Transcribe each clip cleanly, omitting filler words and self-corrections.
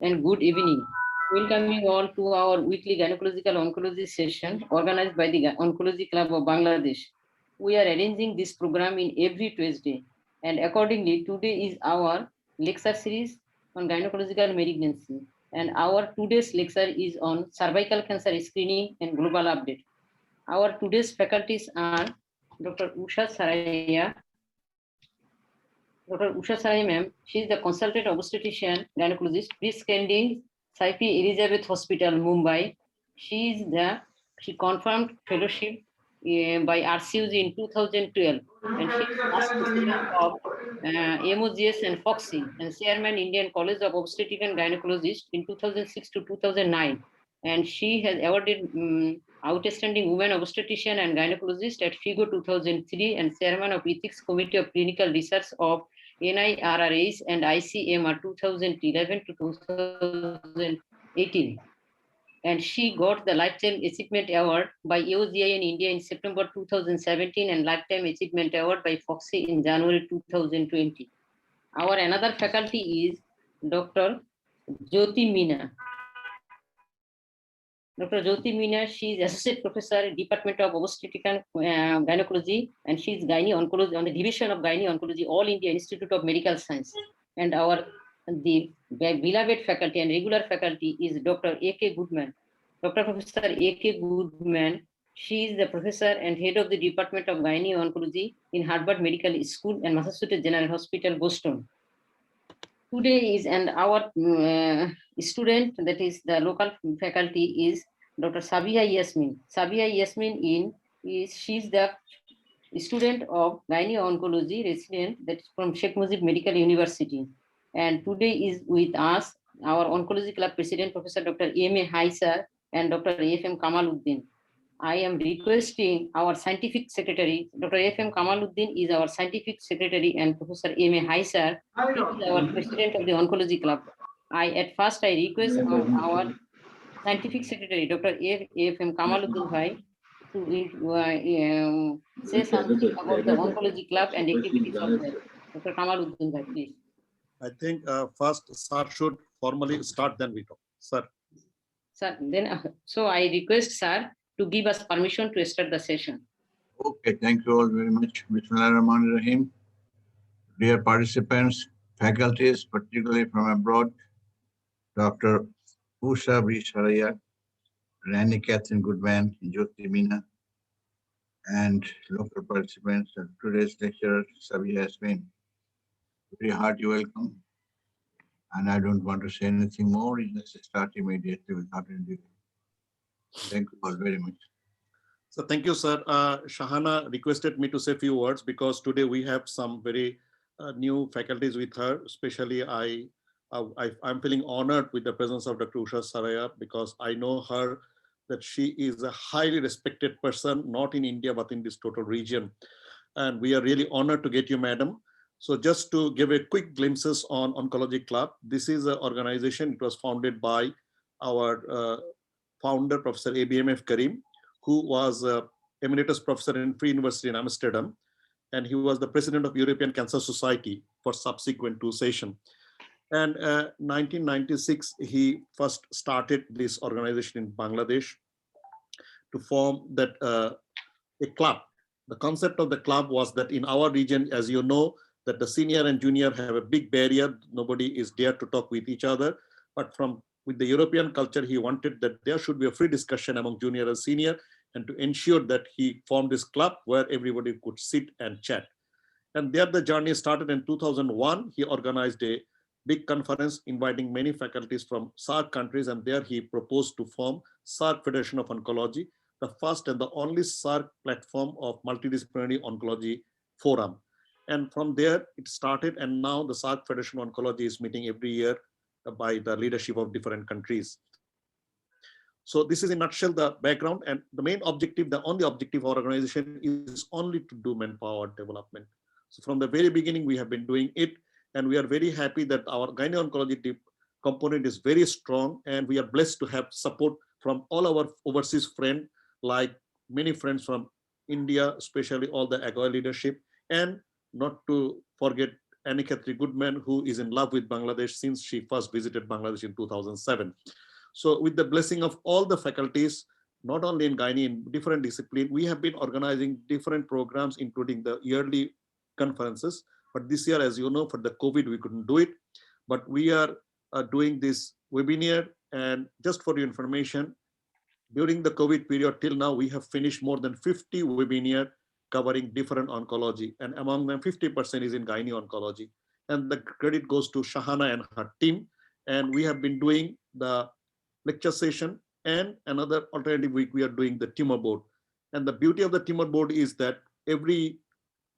and good evening. Welcoming all to our weekly gynecological oncology session organized by the Oncology Club of Bangladesh. We are arranging this program in every Tuesday, and accordingly, today is our lecture series on gynecological malignancy, and our today's lecture is on cervical cancer screening and global update. Our today's faculties are Dr. Usha Saraya. Dr. Usha Sarai ma'am, she is the consultant obstetrician gynecologist, pre-screening Saifi Elizabeth Hospital, Mumbai. She confirmed fellowship by RCUG in 2012, and she is past president of MOGS and FOXI, and chairman Indian College of Obstetric and Gynecologist in 2006 to 2009. And she has awarded outstanding women obstetrician and gynecologist at FIGO 2003, and chairman of ethics committee of clinical research of NIRRH and ICMR 2011 to 2018. And she got the Lifetime Achievement Award by AOGI in India in September 2017 and Lifetime Achievement Award by FOXI in January 2020. Our another faculty is Dr. Jyoti Meena. Dr. Jyoti Meena, she is Associate Professor, Department of Obstetric and Gynecology, and she is Gynae Oncology on the Division of Gynae Oncology, All India Institute of Medical Science. And the beloved faculty and regular faculty is Dr. A.K. Goodman. Dr. Professor A.K. Goodman, she is the professor and head of the Department of Gynae Oncology in Harvard Medical School and Massachusetts General Hospital, Boston. Today is, and our student, that is the local faculty, is Dr. Sabiha Yasmin. Sabiha Yasmin she's the student of Gynae Oncology resident, that's from Sheikh Mujib Medical University. And today is with us our Oncology Club President, Professor Dr. M.A. Haisar and Dr. F.M. Kamaluddin. I am requesting our scientific secretary, Dr. F.M. Kamaluddin is our scientific secretary, and Professor M.A. Haisar is our president of the Oncology Club. At first I request our scientific secretary, Dr. F.M. Kamaluddin Bhai, to say something about the Oncology Club and activities of the Dr. Kamaluddin Bhai, please. I think first Sir should formally start, then we talk. Sir. Sir, then so I request Sir to give us permission to start the session. Okay, thank you all very much. Bismillahirrahmanirrahim. Dear participants, faculties, particularly from abroad, Dr. Usha B. Saraya, Randy Catherine Goodman, Jyoti Meena, and local participants of today's lecturer, Sabiha Yasmin. Very hearty welcome. And I don't want to say anything more. Let's start immediately without any delay. Thank you all very much. So thank you, sir. Shahana requested me to say a few words because today we have some very new faculties with her. Especially I'm feeling honored with the presence of Dr. Usha Saraya because I know her that she is a highly respected person, not in India, but in this total region. And we are really honored to get you, madam. So just to give a quick glimpses on Oncology Club, this is an organization. It was founded by our founder, Professor ABMF Karim, who was emeritus professor in Free University in Amsterdam, and he was the president of European Cancer Society for subsequent two sessions. And 1996, he first started this organization in Bangladesh to form that a club. The concept of the club was that in our region, as you know, that the senior and junior have a big barrier. Nobody is dare to talk with each other. But with the European culture, he wanted that there should be a free discussion among junior and senior, and to ensure that he formed this club where everybody could sit and chat. And there the journey started in 2001. He organized a big conference inviting many faculties from SAARC countries, and there he proposed to form SAARC Federation of Oncology, the first and the only SAARC platform of multidisciplinary oncology forum. And from there it started, and now the SAARC Federation of Oncology is meeting every year by the leadership of different countries. So this is in a nutshell the background, and the main objective, the only objective of our organization is only to do manpower development. So from the very beginning we have been doing it, and we are very happy that our gynae oncology component is very strong, and we are blessed to have support from all our overseas friends, like many friends from India, especially all the AGOA leadership, and not to forget Anikhetri Goodman, who is in love with Bangladesh since she first visited Bangladesh in 2007. So with the blessing of all the faculties, not only in gynae, in different disciplines, we have been organizing different programs, including the yearly conferences. But this year, as you know, for the COVID, we couldn't do it. But we are doing this webinar. And just for your information, during the COVID period till now, we have finished more than 50 webinars covering different oncology. And among them, 50% is in gynae oncology. And the credit goes to Shahana and her team. And we have been doing the lecture session, and another alternative week, we are doing the tumor board. And the beauty of the tumor board is that every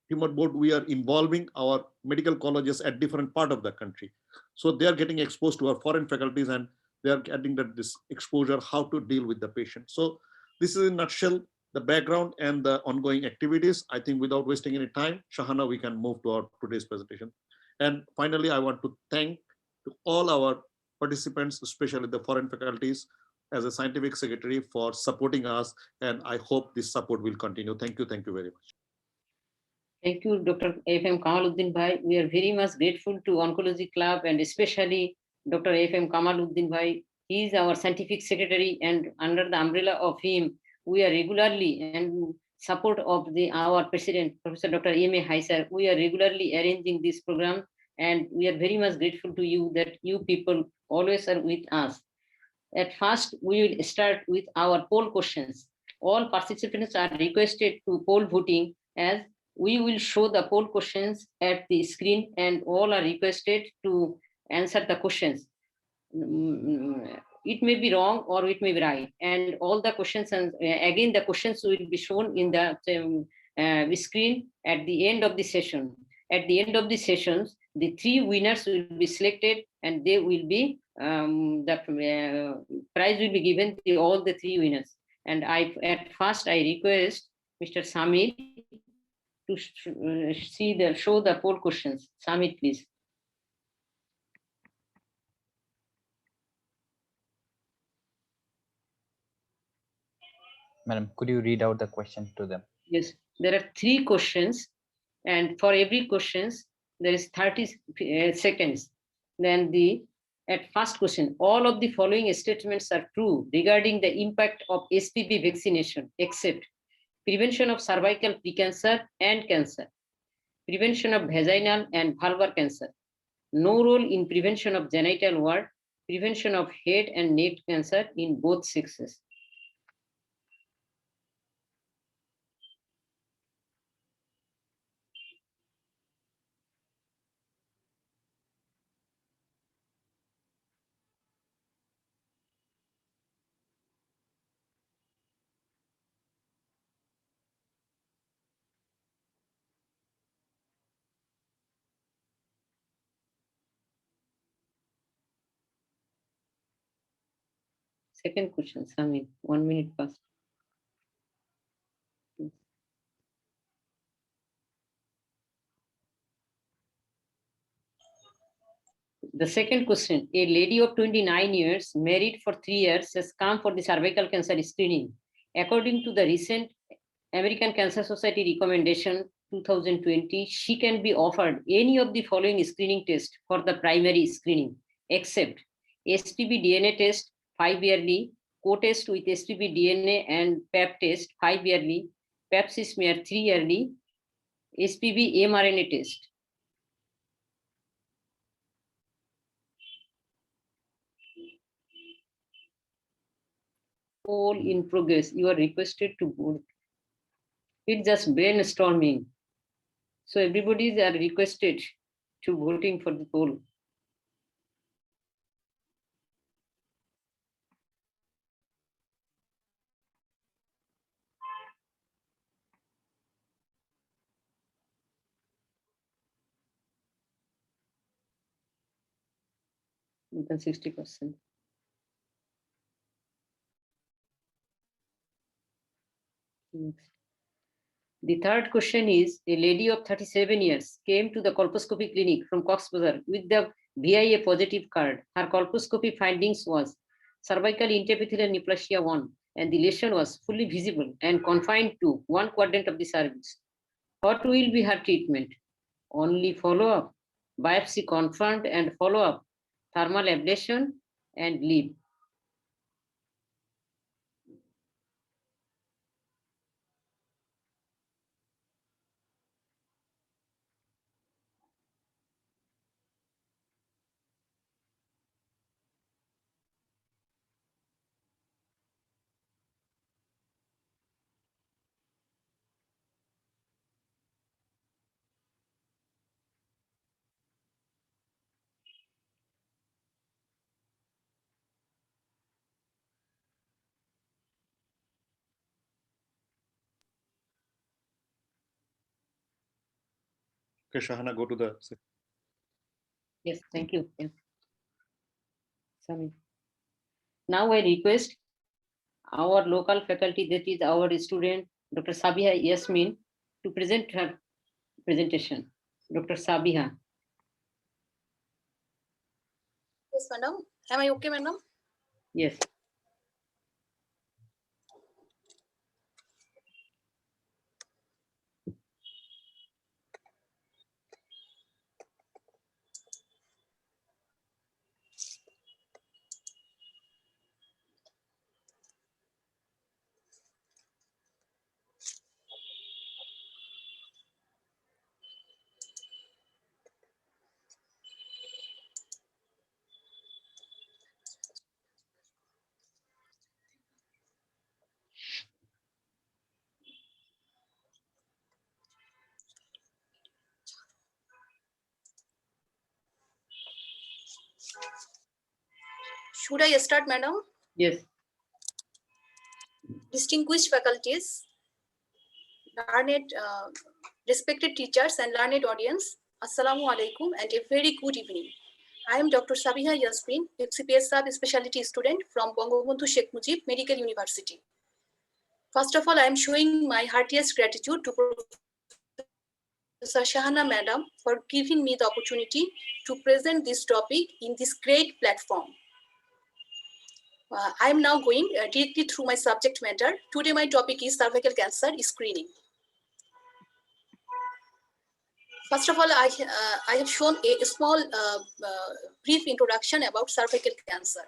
tumor board, we are involving our medical colleges at different part of the country. So they are getting exposed to our foreign faculties, and they are getting this exposure, how to deal with the patient. So this is in a nutshell, the background and the ongoing activities. I think without wasting any time, Shahana, we can move to our today's presentation. And finally, I want to thank to all our participants, especially the foreign faculties, as a scientific secretary for supporting us. And I hope this support will continue. Thank you. Thank you very much. Thank you, Dr. F.M. Kamaluddin Bhai. We are very much grateful to Oncology Club and especially Dr. F.M. Kamaluddin Bhai. He is our scientific secretary, and under the umbrella of him, we are regularly and support of our president, Professor Dr. M.A. Haisar, we are regularly arranging this program, and we are very much grateful to you that you people always are with us. At first, we will start with our poll questions. All participants are requested to poll voting, as we will show the poll questions at the screen, and all are requested to answer the questions. It may be wrong or it may be right, and all the questions, and again the questions will be shown in the screen at the end of the session. At the end of the sessions, the 3 winners will be selected, and they will be the prize will be given to all the 3 winners. And at first I request Mr. Samir to show the poll questions. Samir, please. Madam, could you read out the question to them? Yes, there are 3 questions, and for every questions there is 30 seconds. Then at first question, all of the following statements are true regarding the impact of HPV vaccination, except prevention of cervical precancer and cancer, prevention of vaginal and vulvar cancer, no role in prevention of genital wart, prevention of head and neck cancer in both sexes. Second question, Samir, 1 minute past. The second question, a lady of 29 years, married for 3 years, has come for the cervical cancer screening. According to the recent American Cancer Society recommendation 2020, she can be offered any of the following screening tests for the primary screening, except HPV DNA test 5 yearly, co-test with HPV DNA and PAP test 5 yearly, PAP smear 3 yearly, HPV mRNA test. Poll in progress. You are requested to vote. It's just brainstorming. So everybody are requested to voting for the poll. More than 60%. Next. The third question is, a lady of 37 years came to the colposcopy clinic from Cox's with the VIA positive card. Her colposcopy findings was cervical intraepithelial neoplasia 1, and the lesion was fully visible and confined to 1 quadrant of the cervix. What will be her treatment? Only follow-up biopsy confirmed and follow-up, thermal ablation, and leave. Okay, Shahana, go to the. Yes, thank you. Yes. Sami. Now I request our local faculty, that is our student, Dr. Sabiha Yasmin, to present her presentation. Dr. Sabiha. Yes, madam. Am I okay, madam? Yes. Should I start, madam? Yes. Distinguished faculties, learned, respected teachers and learned audience, Assalamu alaikum and a very good evening. I am Dr. Sabiha Yasmin, FCPS sub-specialty student from Bangabandhu Sheikh Mujib Medical University. First of all, I am showing my heartiest gratitude to Professor Shahana Madam for giving me the opportunity to present this topic in this great platform. I am now going directly through my subject matter. Today my topic is cervical cancer screening. First of all, I have shown a small brief introduction about cervical cancer.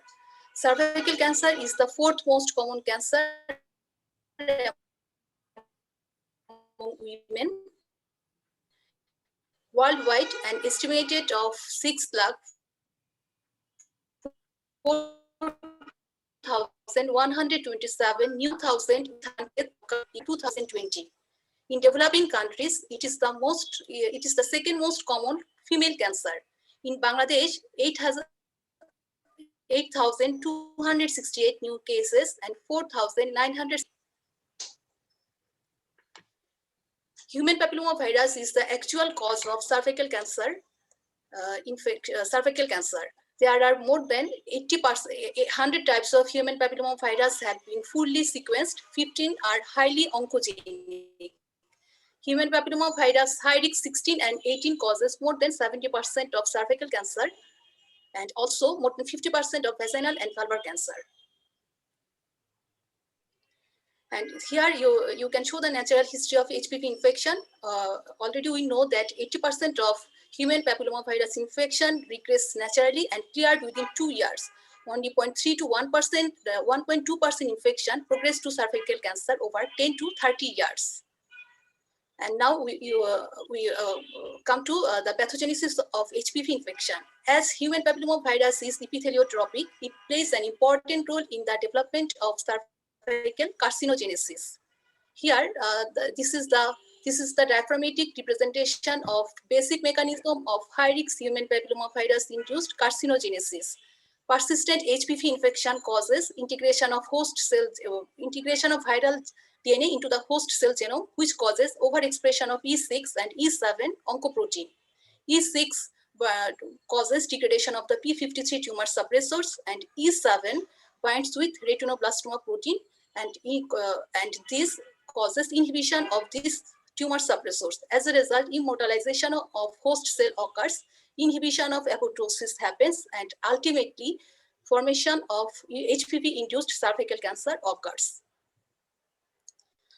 Cervical cancer is the fourth most common cancer among women worldwide, and estimated of 6,04,127 new thousand in 2020. In developing countries, it is the second most common female cancer. In Bangladesh, 8,268 new cases and 4,900. Human papillomavirus is the actual cause of cervical cancer. Cervical cancer. There are more than 100 types of human papillomavirus have been fully sequenced. 15 are highly oncogenic. Human papillomavirus HIRIX 16 and 18 causes more than 70% of cervical cancer and also more than 50% of vaginal and vulvar cancer. And here you can show the natural history of HPV infection. Already we know that 80% of human papillomavirus infection regress naturally and cleared within 2 years. Only 0.3 to 1%, 1.2% infection progressed to cervical cancer over 10 to 30 years. And now we come to the pathogenesis of HPV infection. As human papillomavirus is epitheliotropic, it plays an important role in the development of cervical carcinogenesis. Here, this is the diagrammatic representation of basic mechanism of high-risk human papillomavirus-induced carcinogenesis. Persistent HPV infection causes integration of host cells, integration of viral DNA into the host cell genome, which causes overexpression of E6 and E7 oncoprotein. E6 causes degradation of the p53 tumor suppressors, and E7 binds with retinoblastoma protein, and this causes inhibition of these tumor suppressors. As a result, immortalization of host cell occurs, inhibition of apoptosis happens, and ultimately formation of HPV-induced cervical cancer occurs.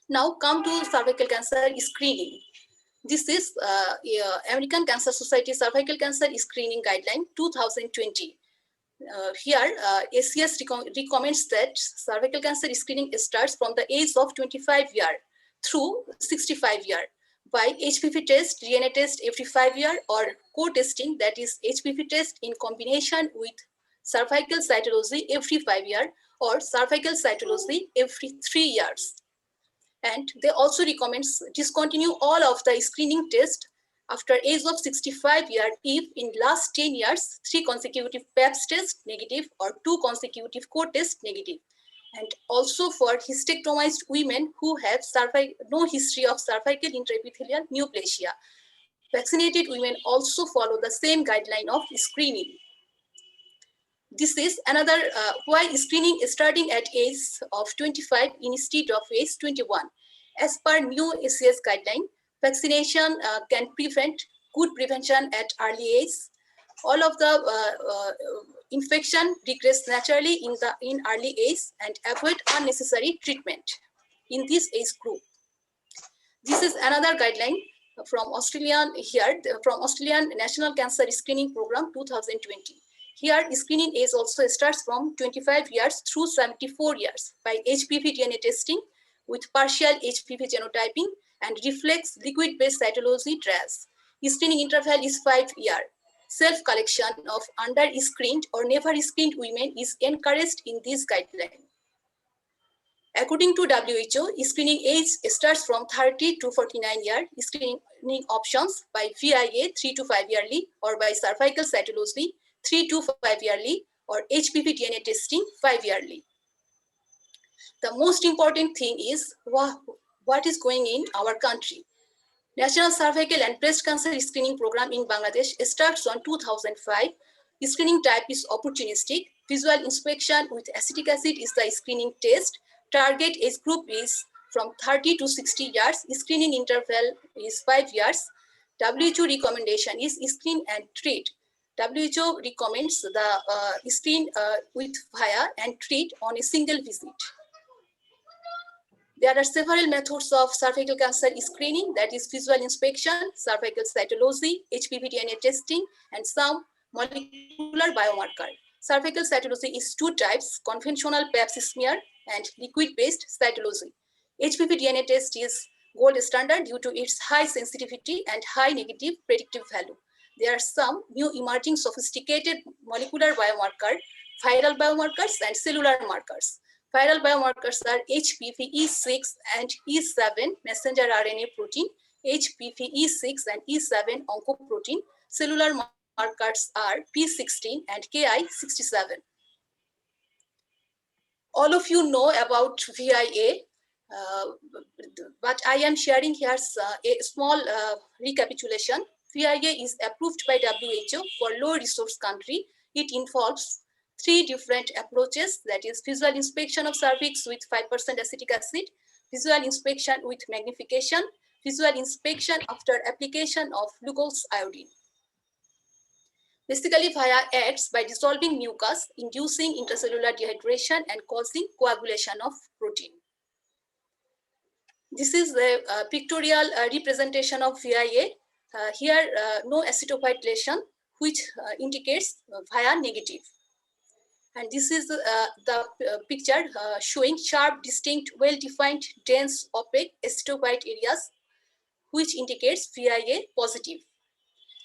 Now come to cervical cancer screening. This is American Cancer Society Cervical Cancer Screening Guideline 2020. Here, ACS recommends that cervical cancer screening starts from the age of 25 years through 65 years by HPV test, DNA test every 5 years, or co-testing, that is HPV test in combination with cervical cytology every 5 years or cervical cytology every 3 years. And they also recommend discontinue all of the screening tests after age of 65 years if in last 10 years 3 consecutive PAPS tests negative or 2 consecutive co-tests negative, and also for hysterectomized women who have no history of cervical intraepithelial neoplasia. Vaccinated women also follow the same guideline of screening. This is another why screening is starting at age of 25 instead of age 21. As per new ACS guideline, vaccination can prevent good prevention at early age. All of the infection regress naturally in early age and avoid unnecessary treatment in this age group. This is another guideline from Australian National Cancer Screening Program 2020. Here, screening age also starts from 25 years through 74 years by HPV DNA testing with partial HPV genotyping and reflex liquid-based cytology trials. Screening interval is 5 years. Self-collection of under-screened or never-screened women is encouraged in this guideline. According to WHO, screening age starts from 30 to 49 years. Screening options by VIA 3 to 5 yearly or by cervical cytology 3 to 5 yearly or HPV DNA testing 5 yearly. The most important thing is what is going in our country. National Cervical and Breast Cancer Screening Program in Bangladesh starts on 2005. Screening type is opportunistic. Visual inspection with acetic acid is the screening test. Target age group is from 30 to 60 years. Screening interval is 5 years. WHO recommendation is screen and treat. WHO recommends the screen with VIA and treat on a single visit. There are several methods of cervical cancer screening, that is visual inspection, cervical cytology, HPV DNA testing, and some molecular biomarker. Cervical cytology is 2 types, conventional Pap smear and liquid-based cytology. HPV DNA test is gold standard due to its high sensitivity and high negative predictive value. There are some new emerging sophisticated molecular biomarker, viral biomarkers, and cellular markers. Viral biomarkers are HPV E6 and E7 messenger RNA protein, HPV E6 and E7 oncoprotein. Cellular markers are P16 and Ki67. All of you know about VIA, but I am sharing here a small recapitulation. VIA is approved by WHO for low resource country. It involves 3 different approaches, that is visual inspection of cervix with 5% acetic acid, visual inspection with magnification, visual inspection after application of glucose iodine. Basically, VIA acts by dissolving mucus, inducing intracellular dehydration and causing coagulation of protein. This is the pictorial representation of VIA. Here, no acetophyte lesion, which indicates VIA negative. And this is the picture showing sharp, distinct, well-defined, dense, opaque acetophyte areas, which indicates VIA positive.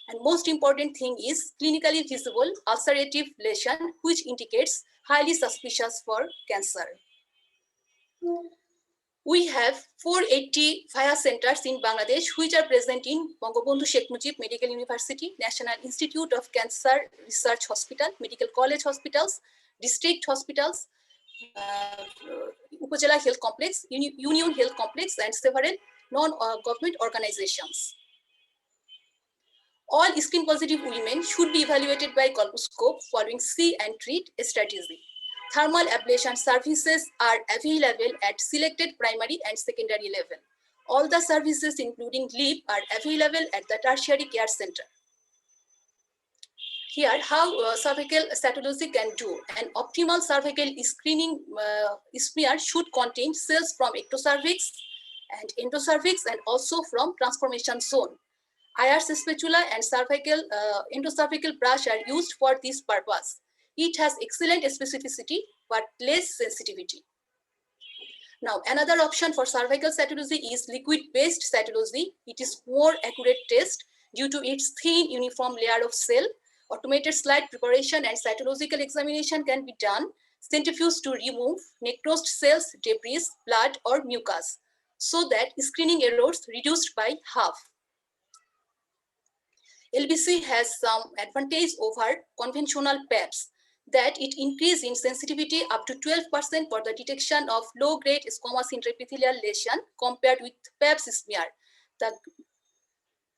And most important thing is clinically visible ulcerative lesion, which indicates highly suspicious for cancer. We have 480 VIA centers in Bangladesh, which are present in Bangabandhu Sheikh Mujib Medical University, National Institute of Cancer Research Hospital, Medical College Hospitals, district hospitals, Upazila Health Complex, Union Health Complex, and several non-government organizations. All screen positive women should be evaluated by colposcope following see and treat strategy. Thermal ablation services are available at selected primary and secondary level. All the services, including LEAP, are available at the tertiary care center. Here, how cervical cytology can do. An optimal cervical screening smear should contain cells from ectocervix, and endocervix, and also from transformation zone. IRS spatula and cervical endocervical brush are used for this purpose. It has excellent specificity but less sensitivity. Now, another option for cervical cytology is liquid-based cytology. It is more accurate test due to its thin uniform layer of cell. Automated slide preparation and cytological examination can be done, centrifuge to remove necrosed cells, debris, blood, or mucus, so that screening errors reduced by half. LBC has some advantage over conventional PEPs, that it increases in sensitivity up to 12% for the detection of low-grade squamous intraepithelial lesion compared with PEP smear. The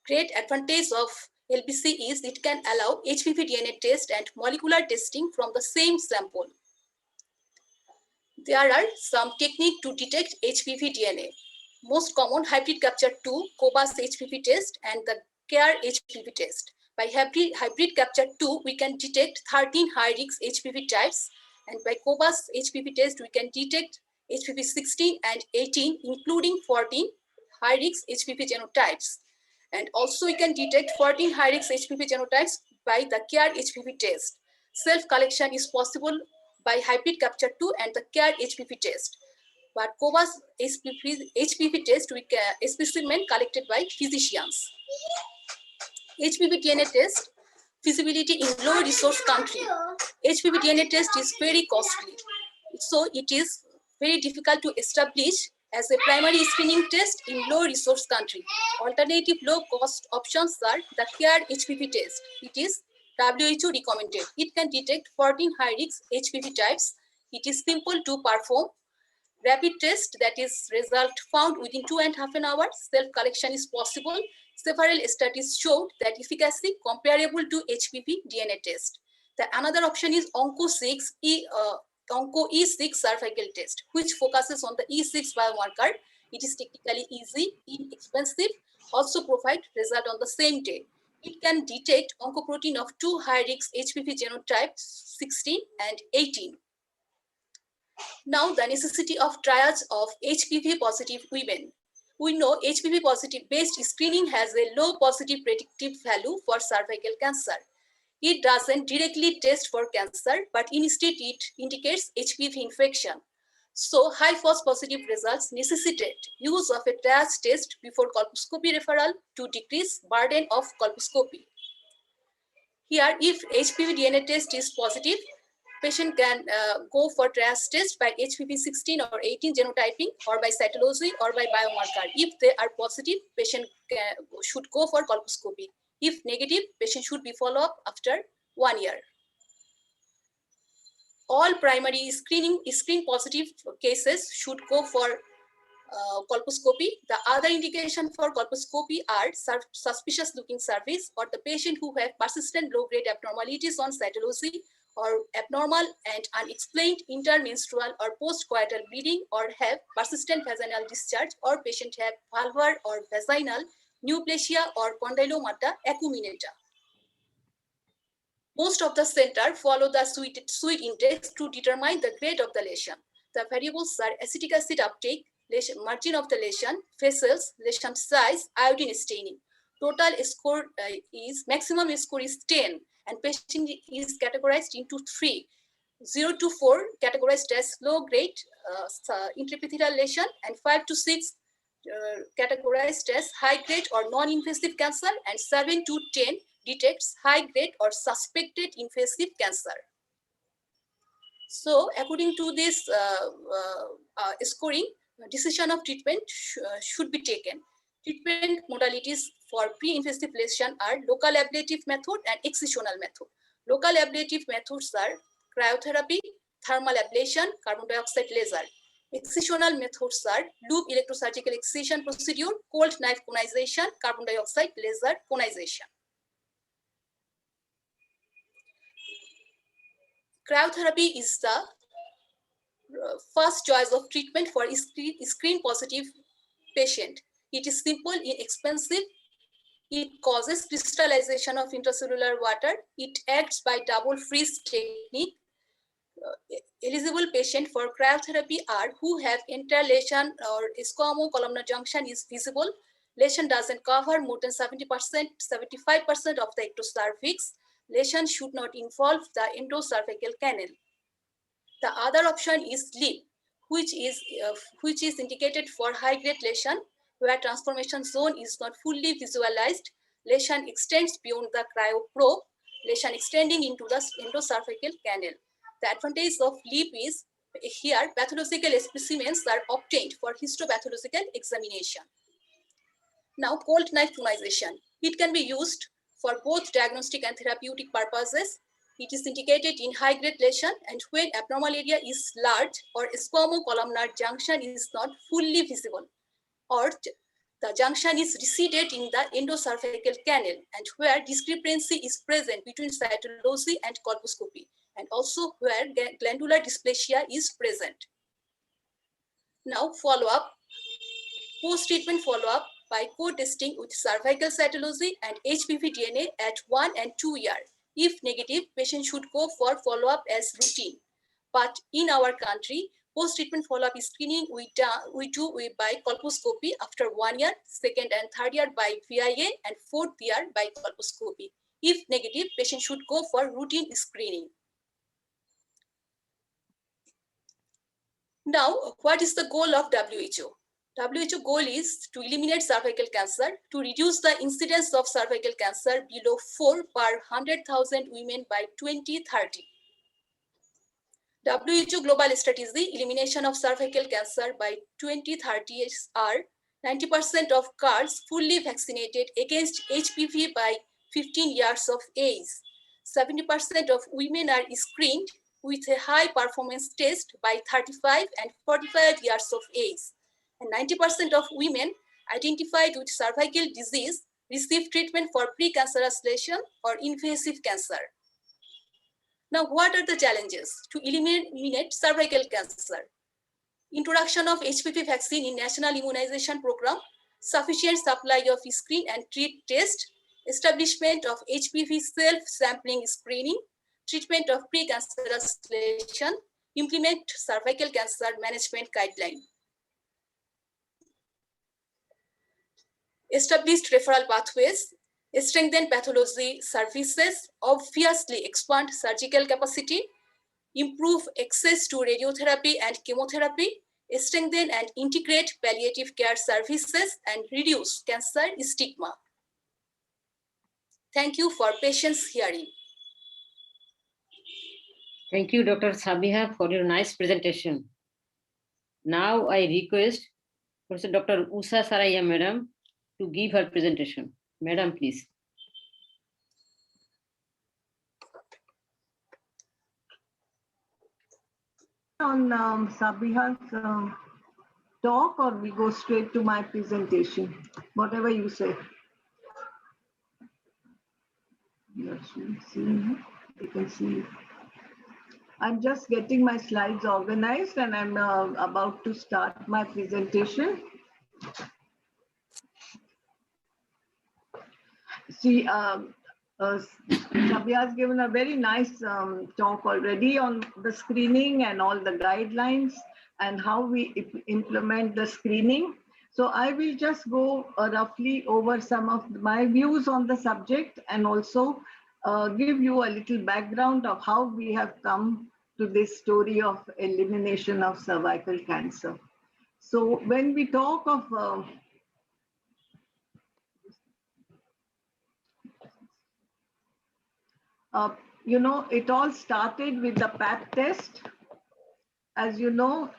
great advantage of LBC is it can allow HPV DNA test and molecular testing from the same sample. There are some techniques to detect HPV DNA. Most common hybrid capture 2, COBAS HPV test, and the CARE HPV test. By hybrid capture 2, we can detect 13 high-risk HPV types, and by COBAS HPV test, we can detect HPV 16 and 18, including 14 high-risk HPV genotypes. And also, we can detect 14 high-risk HPV genotypes by the CARE HPV test. Self-collection is possible by hybrid capture 2 and the CARE HPV test. But COBAS HPV test, we can specimen collected by physicians. HPV DNA test, feasibility in low resource country. HPV DNA test is very costly. So it is very difficult to establish as a primary screening test in low resource country. Alternative low cost options are the CARE HPV test. It is WHO recommended. It can detect 14 high risk HPV types. It is simple to perform. Rapid test, that is result found within 2.5 hours. Self-collection is possible. Several studies showed that efficacy comparable to HPV DNA test. The another option is OncoE6 cervical test, which focuses on the E6 biomarker. It is technically easy, inexpensive, also provide result on the same day. It can detect oncoprotein of 2 high-risk HPV genotypes 16 and 18. Now, the necessity of triage of HPV positive women. We know HPV positive based screening has a low positive predictive value for cervical cancer. It doesn't directly test for cancer, but instead it indicates HPV infection. So, high false positive results necessitate use of a triage test before colposcopy referral to decrease burden of colposcopy. Here, if HPV DNA test is positive, patient can go for triage test by HPV 16 or 18 genotyping, or by cytology, or by biomarker. If they are positive, patient should go for colposcopy. If negative, patient should be followed up after 1 year. All primary screen positive cases should go for colposcopy. The other indication for colposcopy are suspicious looking cervix, or the patient who have persistent low-grade abnormalities on cytology, or abnormal and unexplained intermenstrual or postcoital bleeding, or have persistent vaginal discharge, or patient have vulvar or vaginal neoplasia or condylomata acuminata. Most of the center follow the SWEET index to determine the grade of the lesion. The variables are acetic acid uptake, lesion, margin of the lesion, vessels, lesion size, iodine staining. Total score is, maximum score is 10, and patient is categorized into 3. 0 to 4 categorized as low grade intraepithelial lesion, and 5 to 6 categorized as high grade or non-invasive cancer, and 7 to 10 detects high grade or suspected invasive cancer. So according to this scoring, decision of treatment should be taken. Treatment modalities for pre-invasive lesion are local ablative method and excisional method. Local ablative methods are cryotherapy, thermal ablation, carbon dioxide laser. Excisional methods are loop electrosurgical excision procedure, cold knife conization, carbon dioxide laser conization. Cryotherapy is the first choice of treatment for screen positive patient. It is simple, inexpensive. It causes crystallization of intracellular water. It acts by double freeze technique. eligible patient for cryotherapy are who have entire lesion or squamo-columnar junction is visible. Lesion doesn't cover more than 70%, 75% of the ectocervix. Lesion should not involve the endocervical canal. The other option is lip, which is indicated for high-grade lesion, where transformation zone is not fully visualized. Lesion extends beyond the cryoprobe, lesion extending into the endocervical canal. The advantage of lip is here pathological specimens are obtained for histopathological examination. Now, cold knife pronization. It can be used for both diagnostic and therapeutic purposes. It is indicated in high-grade lesion and when abnormal area is large or squamo-columnar junction is not fully visible, or the junction is receded in the endocervical canal and where discrepancy is present between cytology and colposcopy, and also where glandular dysplasia is present. Now, follow-up. Post-treatment follow-up by co-testing with cervical cytology and HPV DNA at 1 and 2 years. If negative, patient should go for follow-up as routine. But in our country, post-treatment follow-up screening we do by colposcopy after 1 year, second and third year by VIA, and fourth year by colposcopy. If negative, patient should go for routine screening. Now, what is the goal of WHO? WHO goal is to eliminate cervical cancer, to reduce the incidence of cervical cancer below 4 per 100,000 women by 2030. WHO global strategy, elimination of cervical cancer by 2030 are 90% of girls fully vaccinated against HPV by 15 years of age. 70% of women are screened with a high performance test by 35 and 45 years of age. And 90% of women identified with cervical disease receive treatment for precancerous lesion or invasive cancer. Now, what are the challenges to eliminate cervical cancer? Introduction of HPV vaccine in National Immunization Program, sufficient supply of screen and treat test, establishment of HPV self-sampling screening, treatment of precancerous lesion, implement cervical cancer management guideline. Established referral pathways, strengthen pathology services, obviously expand surgical capacity, improve access to radiotherapy and chemotherapy, strengthen and integrate palliative care services, and reduce cancer stigma. Thank you for patience hearing. Thank you, Dr. Sabiha, for your nice presentation. Now I request Professor Dr. Usha Saraiya, Madam, to give her presentation. Madam, please. On Sabiha's talk, or we go straight to my presentation, whatever you say. You can see. I'm just getting my slides organized and I'm about to start my presentation. See, Sabiha has given a very nice talk already on the screening and all the guidelines and how we implement the screening. So I will just go roughly over some of my views on the subject and also give you a little background of how we have come to this story of elimination of cervical cancer. So when we talk of you know, it all started with the Pap test. As you know,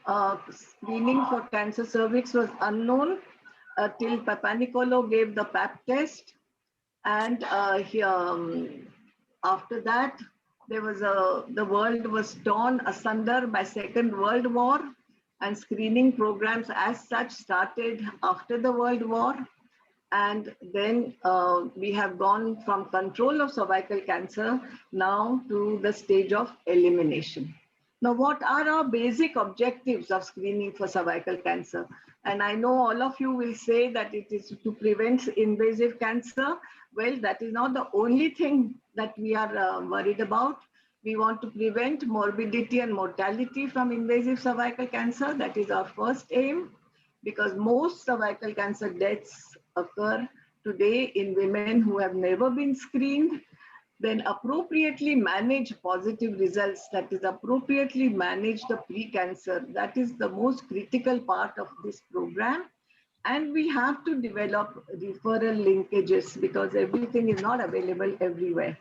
screening for cancer cervix was unknown till Papanicolaou gave the Pap test. And after that, there was the world was torn asunder by Second World War, and screening programs as such started after the World War. And then we have gone from control of cervical cancer now to the stage of elimination. Now, what are our basic objectives of screening for cervical cancer? And I know all of you will say that it is to prevent invasive cancer. Well, that is not the only thing that we are worried about. We want to prevent morbidity and mortality from invasive cervical cancer. That is our first aim, because most cervical cancer deaths occur today in women who have never been screened. Then appropriately manage positive results, that is appropriately manage the pre-cancer. That is the most critical part of this program. And we have to develop referral linkages because everything is not available everywhere.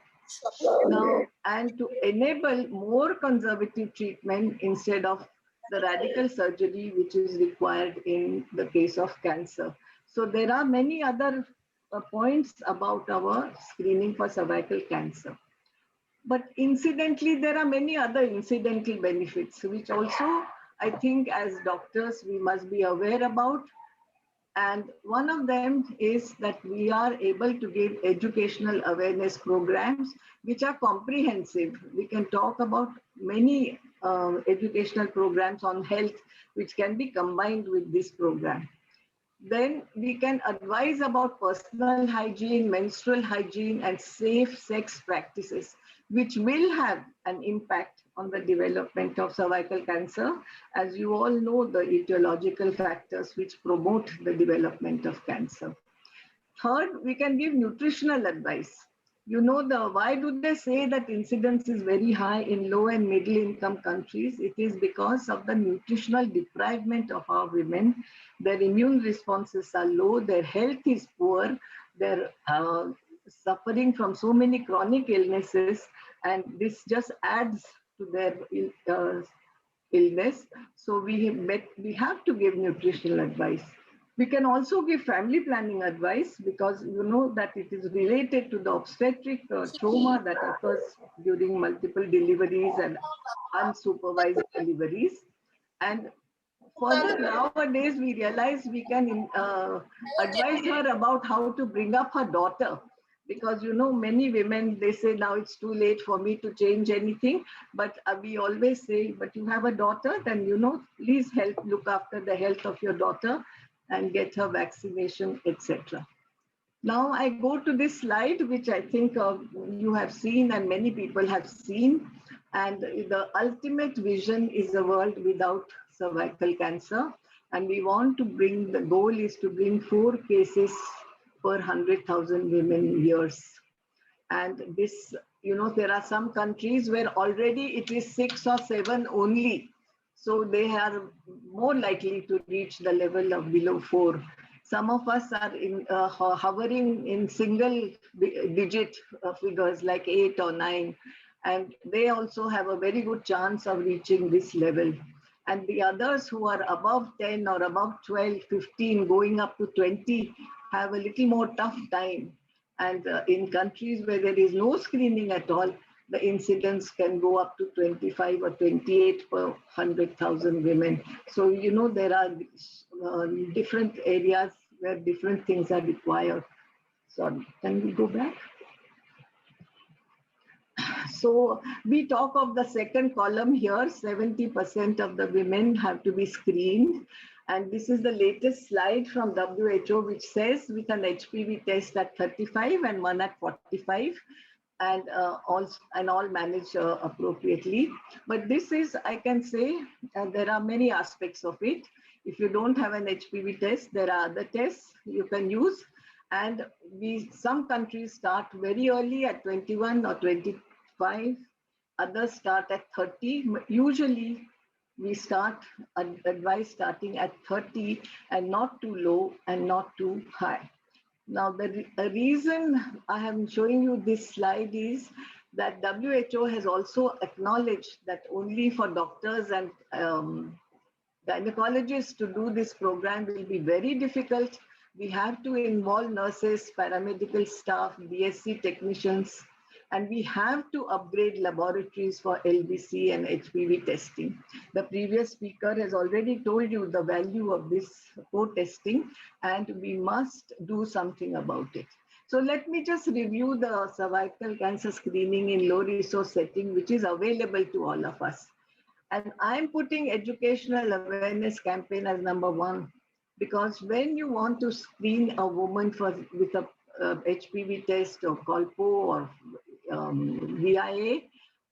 Now, and to enable more conservative treatment instead of the radical surgery which is required in the case of cancer. So there are many other points about our screening for cervical cancer. But incidentally, there are many other incidental benefits, which also I think as doctors we must be aware about. And one of them is that we are able to give educational awareness programs which are comprehensive. We can talk about many educational programs on health which can be combined with this program. Then we can advise about personal hygiene, menstrual hygiene, and safe sex practices, which will have an impact on the development of cervical cancer. As you all know, the etiological factors which promote the development of cancer. Third, we can give nutritional advice. You know, why do they say that incidence is very high in low and middle income countries? It is because of the nutritional deprivement of our women. Their immune responses are low, their health is poor, they're suffering from so many chronic illnesses, and this just adds to their illness. So we have to give nutritional advice. We can also give family planning advice because you know that it is related to the obstetric trauma that occurs during multiple deliveries and unsupervised deliveries. And further, nowadays we realize we can advise her about how to bring up her daughter, because you know many women, they say now it's too late for me to change anything, but we always say, but you have a daughter, then you know, please help look after the health of your daughter and get her vaccination, etc. Now I go to this slide, which I think you have seen and many people have seen. And the ultimate vision is a world without cervical cancer. And we want to bring, the goal is to bring 4 cases per 100,000 women years. And this, you know, there are some countries where already it is 6 or 7 only. So they are more likely to reach the level of below 4. Some of us are hovering in single digit figures like 8 or 9. And they also have a very good chance of reaching this level. And the others who are above 10 or above 12, 15, going up to 20, have a little more tough time. And in countries where there is no screening at all, the incidence can go up to 25 or 28 per 100,000 women. So, you know, there are different areas where different things are required. Sorry, can we go back? So we talk of the second column here, 70% of the women have to be screened. And this is the latest slide from WHO, which says with an HPV test at 35 and one at 45, and all managed appropriately. But this is, I can say, there are many aspects of it. If you don't have an HPV test, there are other tests you can use. And some countries start very early at 21 or 25, others start at 30. Usually we advise starting at 30 and not too low and not too high. Now, the reason I am showing you this slide is that WHO has also acknowledged that only for doctors and gynecologists to do this program will be very difficult. We have to involve nurses, paramedical staff, BSc technicians, and we have to upgrade laboratories for LBC and HPV testing. The previous speaker has already told you the value of this co-testing, and we must do something about it. So let me just review the cervical cancer screening in low resource setting, which is available to all of us. And I'm putting educational awareness campaign as number 1, because when you want to screen a woman with a HPV test or Colpo or VIA,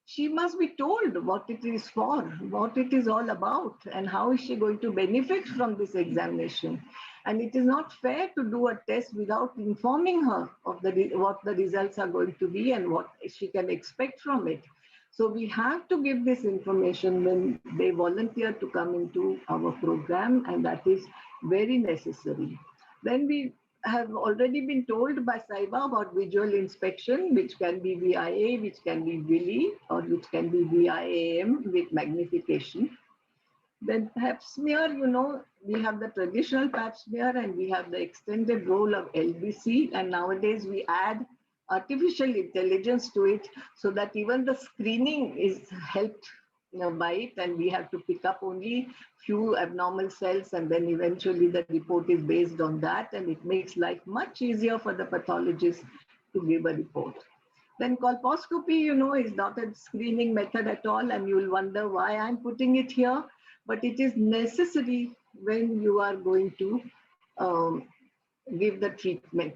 she must be told what it is for, what it is all about, and how is she going to benefit from this examination. And it is not fair to do a test without informing her of what the results are going to be and what she can expect from it. So we have to give this information when they volunteer to come into our program, and that is very necessary. Then we have already been told by Saiba about visual inspection, which can be VIA, which can be VILI, or which can be VIAM with magnification. Then pap smear, we have the traditional pap smear and we have the extended role of LBC. And nowadays we add artificial intelligence to it so that even the screening is helped by it, and we have to pick up only few abnormal cells, and then eventually the report is based on that, and it makes life much easier for the pathologist to give a report. Then colposcopy, is not a screening method at all, and you'll wonder why I'm putting it here, but it is necessary when you are going to give the treatment.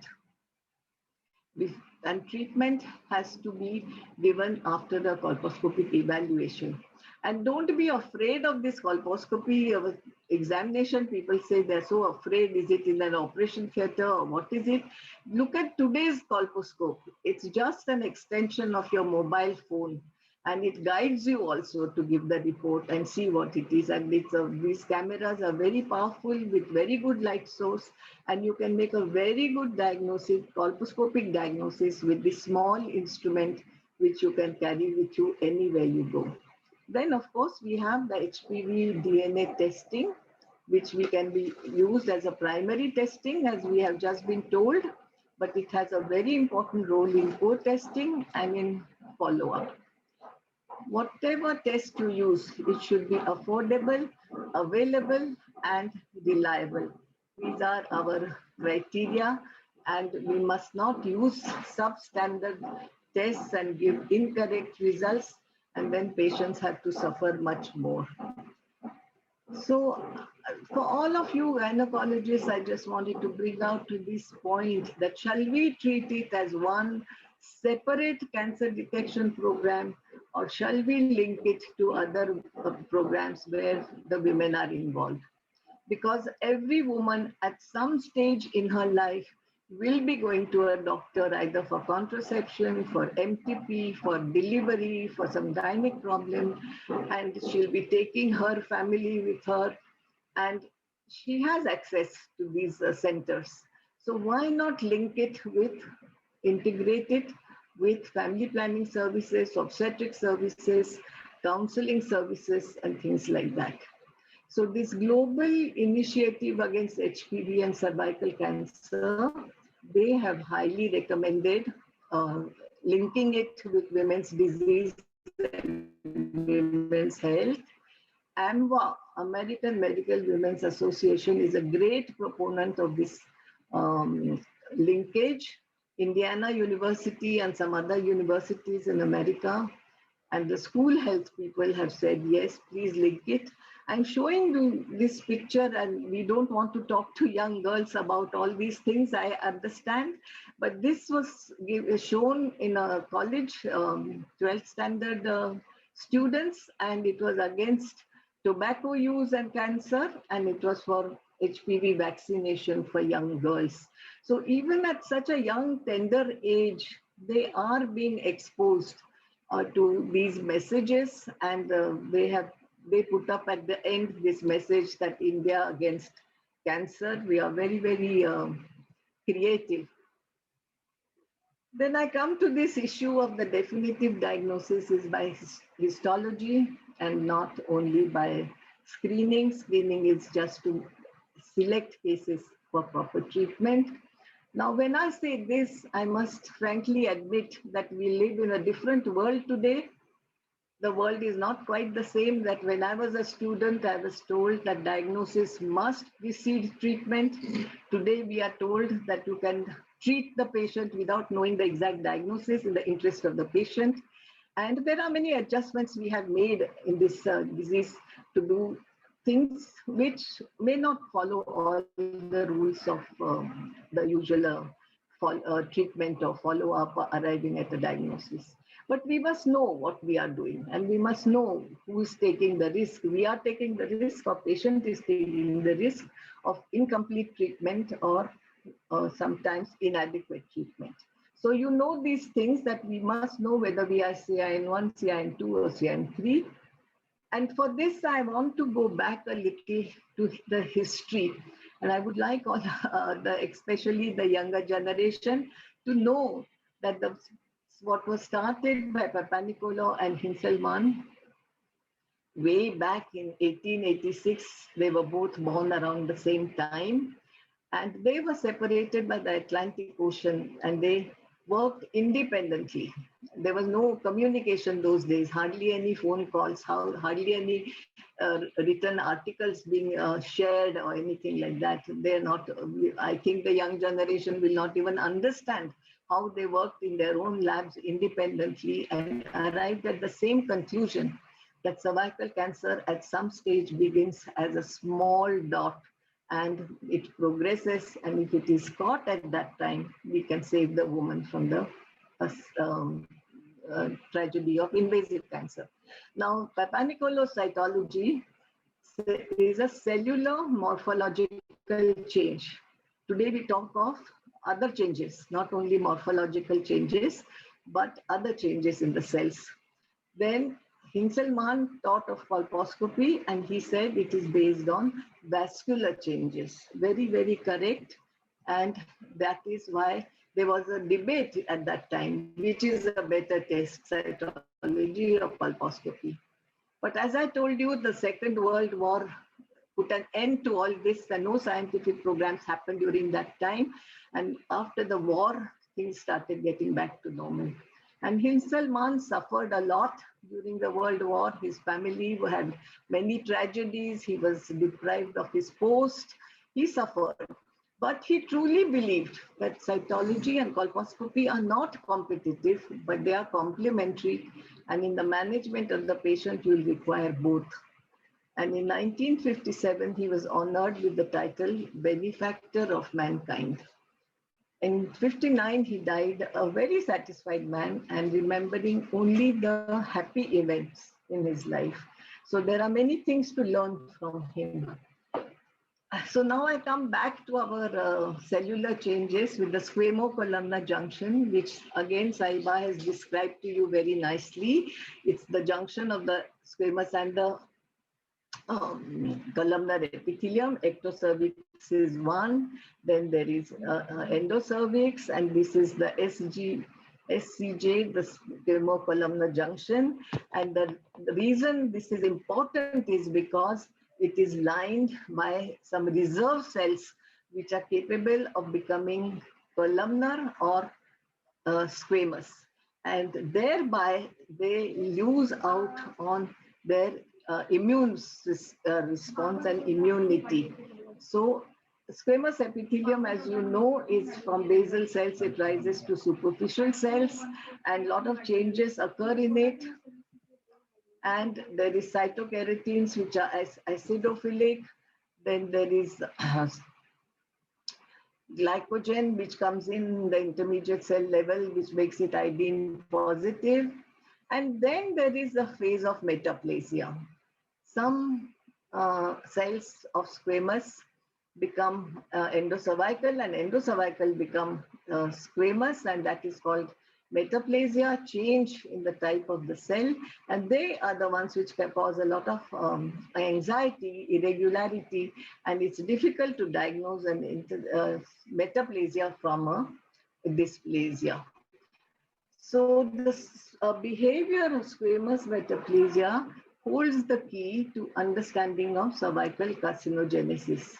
And treatment has to be given after the colposcopic evaluation. And don't be afraid of this colposcopy examination. People say they're so afraid. Is it in an operation theater or what is it? Look at today's colposcope. It's just an extension of your mobile phone. And it guides you also to give the report and see what it is. And these cameras are very powerful with very good light source. And you can make a very good diagnosis, colposcopic diagnosis with this small instrument, which you can carry with you anywhere you go. Then, of course, we have the HPV DNA testing, which we can be used as a primary testing, as we have just been told, but it has a very important role in co-testing and in follow-up. Whatever test you use, it should be affordable, available, and reliable. These are our criteria, and we must not use substandard tests and give incorrect results, and then patients have to suffer much more. So for all of you gynecologists, I just wanted to bring out to this point that shall we treat it as one separate cancer detection program, or shall we link it to other programs where the women are involved? Because every woman at some stage in her life will be going to a doctor either for contraception, for MTP, for delivery, for some gynec problem, and she'll be taking her family with her, and she has access to these centers. So why not link it with, integrate it with family planning services, obstetric services, counseling services, and things like that. So this global initiative against HPV and cervical cancer, they have highly recommended linking it with women's disease and women's health. AMWA, American Medical Women's Association, is a great proponent of this linkage. Indiana University and some other universities in America and the school health people have said, yes, please link it. I'm showing you this picture, and we don't want to talk to young girls about all these things, I understand, but this was shown in a college 12th standard students, and it was against tobacco use and cancer, and it was for HPV vaccination for young girls. So even at such a young, tender age, they are being exposed to these messages, and they put up at the end this message that India against cancer. We are very, very creative. Then I come to this issue of the definitive diagnosis is by histology and not only by screening. Screening is just to select cases for proper treatment. Now, when I say this, I must frankly admit that we live in a different world today. The world is not quite the same. That when I was a student, I was told that diagnosis must precede treatment. Today, we are told that you can treat the patient without knowing the exact diagnosis in the interest of the patient. And there are many adjustments we have made in this disease to do things which may not follow all the rules of the usual treatment or follow-up arriving at a diagnosis. But we must know what we are doing, and we must know who is taking the risk. We are taking the risk, or patient is taking the risk of incomplete treatment or sometimes inadequate treatment. So you know these things, that we must know whether we are CIN1, CIN2 or CIN3. And for this, I want to go back a little to the history. And I would like all especially the younger generation to know that what was started by Papanicolaou and Hinselmann way back in 1886, they were both born around the same time. And they were separated by the Atlantic Ocean, and they worked independently. There was no communication those days, hardly any phone calls, hardly any written articles being shared or anything like that. They're not, I think the young generation will not even understand how they worked in their own labs independently and arrived at the same conclusion, that cervical cancer at some stage begins as a small dot and it progresses, and if it is caught at that time, we can save the woman from the tragedy of invasive cancer. Now, Papanicolaou cytology is a cellular morphological change. Today we talk of other changes, not only morphological changes, but other changes in the cells. Then Hinselmann thought of colposcopy, and he said it is based on vascular changes. Very, very correct. And that is why there was a debate at that time, which is a better test, cytology or colposcopy. But as I told you, the Second World War put an end to all this, and no scientific programs happened during that time. And after the war, things started getting back to normal. And Hinselmann suffered a lot during the World War. His family had many tragedies. He was deprived of his post. He suffered. But he truly believed that cytology and colposcopy are not competitive, but they are complementary. And in the management of the patient, you will require both. And in 1957, he was honored with the title Benefactor of Mankind. In 59, he died a very satisfied man and remembering only the happy events in his life. So there are many things to learn from him. So now I come back to our cellular changes with the squamo-columnar junction, which again Saiba has described to you very nicely. It's the junction of the squamous and the columnar epithelium. Ectocervix is one, then there is endocervix, and this is the SCJ, the squamo-columnar junction. And the reason this is important is because it is lined by some reserve cells which are capable of becoming columnar or squamous. And thereby they lose out on their immune response and immunity. So squamous epithelium, as you know, is from basal cells, it rises to superficial cells, and a lot of changes occur in it. And there is cytokeratins, which are acidophilic. Then there is glycogen, which comes in the intermediate cell level, which makes it iodine positive. And then there is a phase of metaplasia. Some cells of squamous become endocervical, and endocervical become squamous, and that is called metaplasia, change in the type of the cell. And they are the ones which can cause a lot of anxiety, irregularity, and it's difficult to diagnose an metaplasia from a dysplasia. So this behavior of squamous metaplasia holds the key to understanding of cervical carcinogenesis.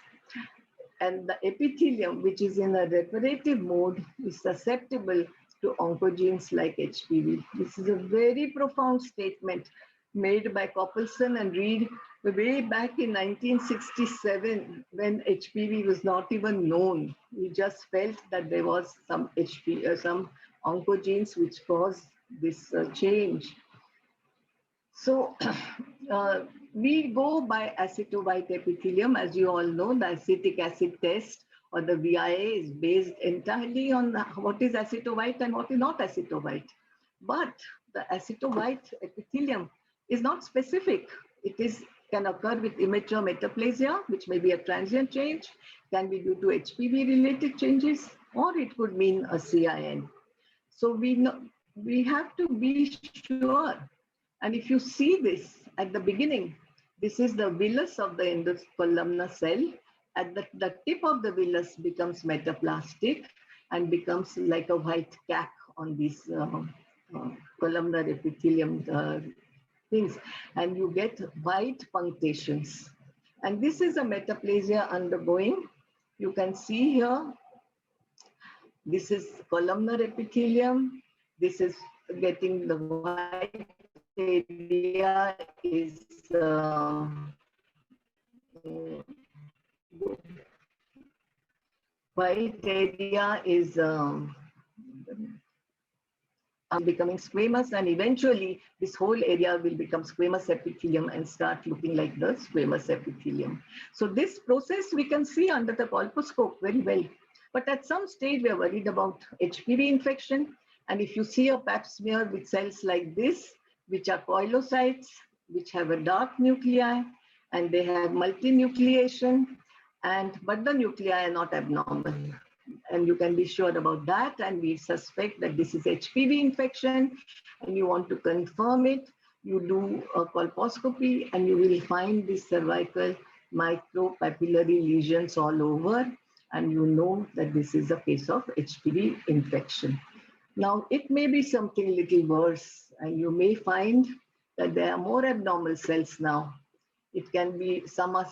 And the epithelium, which is in a reparative mode, is susceptible to oncogenes like HPV. This is a very profound statement made by Coppelson and Reed way back in 1967, when HPV was not even known. We just felt that there was some some oncogenes which caused this change. So we go by acetovite epithelium. As you all know, the acetic acid test or the VIA is based entirely on what is acetovite and what is not acetovite. But the aceto-white epithelium is not specific. It can occur with immature metaplasia, which may be a transient change, can be due to HPV-related changes, or it could mean a CIN. So we have to be sure. And if you see this at the beginning, this is the villus of the endocolumnar cell. At the tip of the villus becomes metaplastic and becomes like a white cap on these columnar epithelium things, and you get white punctations. And this is a metaplasia undergoing. You can see here, this is columnar epithelium. This is getting the white area is white area is becoming squamous, and eventually this whole area will become squamous epithelium and start looking like the squamous epithelium. So this process we can see under the colposcope very well. But at some stage we are worried about HPV infection. And if you see a pap smear with cells like this, which are koilocytes, which have a dark nuclei, and they have multinucleation, but the nuclei are not abnormal. And you can be sure about that. And we suspect that this is HPV infection, and you want to confirm it. You do a colposcopy, and you will find these cervical micropapillary lesions all over, and you know that this is a case of HPV infection. Now, it may be something little worse, and you may find that there are more abnormal cells now. It can be some are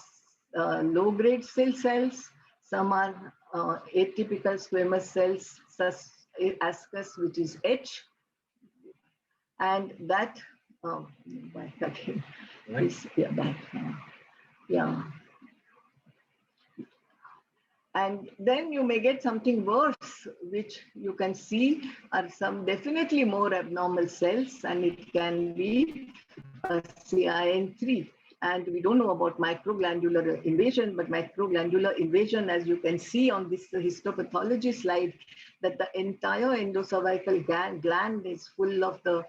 low-grade cells, some are atypical squamous cells, such as ascus, which is H, and that back again. Right. Yeah, back. Yeah. And then you may get something worse, which you can see are some definitely more abnormal cells, and it can be a CIN3. And we don't know about microglandular invasion, but microglandular invasion, as you can see on this histopathology slide, that the entire endocervical gland is full of the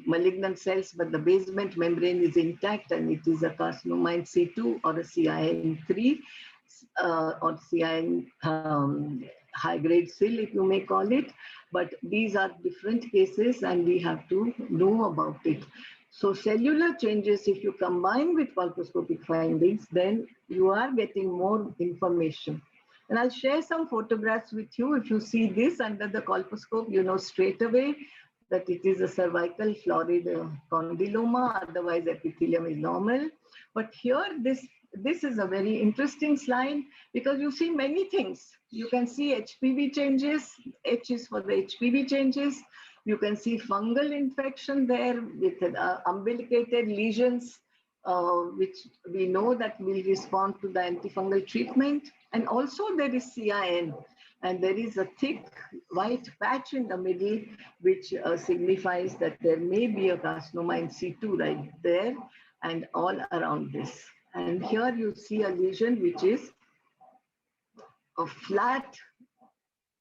malignant cells, but the basement membrane is intact, and it is a carcinomine C2 or a CIN3 or CIN high-grade SIL, if you may call it. But these are different cases, and we have to know about it. So cellular changes, if you combine with colposcopic findings, then you are getting more information. And I'll share some photographs with you. If you see this under the colposcope, you know straight away that it is a cervical florid condyloma, otherwise epithelium is normal. But here, this is a very interesting slide because you see many things. You can see HPV changes, H is for the HPV changes. You can see fungal infection there with umbilicated lesions, which we know that will respond to the antifungal treatment. And also there is CIN, and there is a thick white patch in the middle, which signifies that there may be a carcinomine C2 right there and all around this. And here you see a lesion which is a flat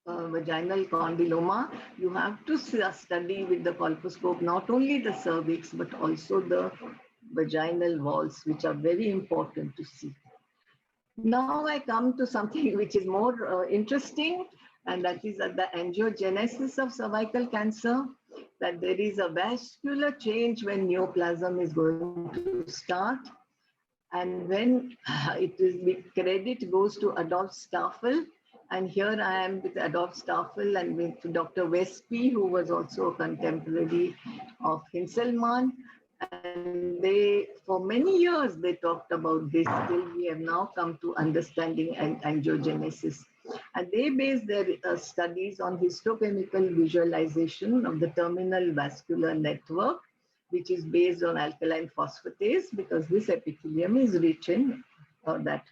vaginal condyloma. You have to study with the colposcope not only the cervix but also the vaginal walls, which are very important to see. Now I come to something which is more interesting, and that is at the angiogenesis of cervical cancer, that there is a vascular change when neoplasm is going to start. And when it is, the credit goes to Adolf Staffel. And here I am with Adolf Staffel and with Dr. Westby, who was also a contemporary of Hinselmann. And they, for many years, they talked about this till we have now come to understanding angiogenesis. And they based their studies on histochemical visualization of the terminal vascular network, which is based on alkaline phosphatase, because this epithelium is rich in that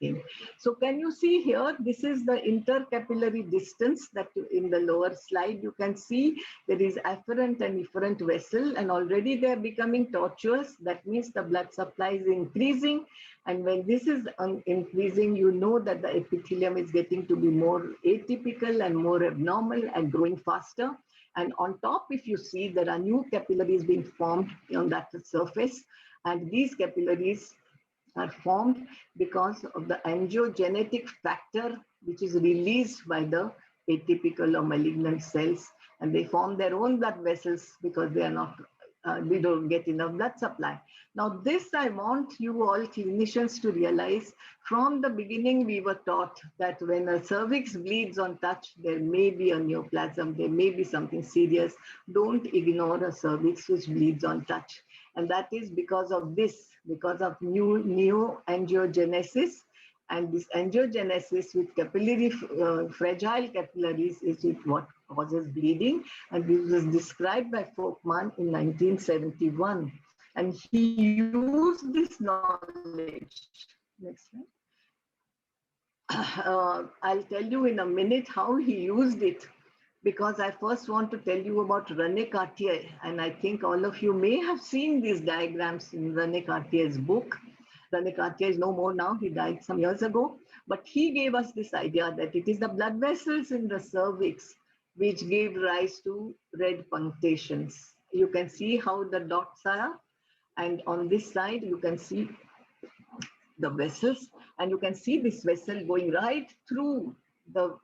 thing. So can you see here, this is the intercapillary distance that in the lower slide, you can see there is afferent and efferent vessel, and already they are becoming tortuous. That means the blood supply is increasing. And when this is increasing, you know that the epithelium is getting to be more atypical and more abnormal and growing faster. And on top, if you see, there are new capillaries being formed on that surface. And these capillaries are formed because of the angiogenetic factor, which is released by the atypical or malignant cells. And they form their own blood vessels because they are not, we don't get enough blood supply. Now this I want you all clinicians to realize. From the beginning, we were taught that when a cervix bleeds on touch, there may be a neoplasm, there may be something serious. Don't ignore a cervix which bleeds on touch. And that is because of this, because of new angiogenesis. And this angiogenesis with capillary, fragile capillaries is what causes bleeding. And this was described by Folkman in 1971. And he used this knowledge. Next slide. I'll tell you in a minute how he used it, because I first want to tell you about René Cartier. And I think all of you may have seen these diagrams in René Cartier's book. René Cartier is no more now, he died some years ago. But he gave us this idea that it is the blood vessels in the cervix which gave rise to red punctations. You can see how the dots are. And on this side, you can see the vessels, and you can see this vessel going right through the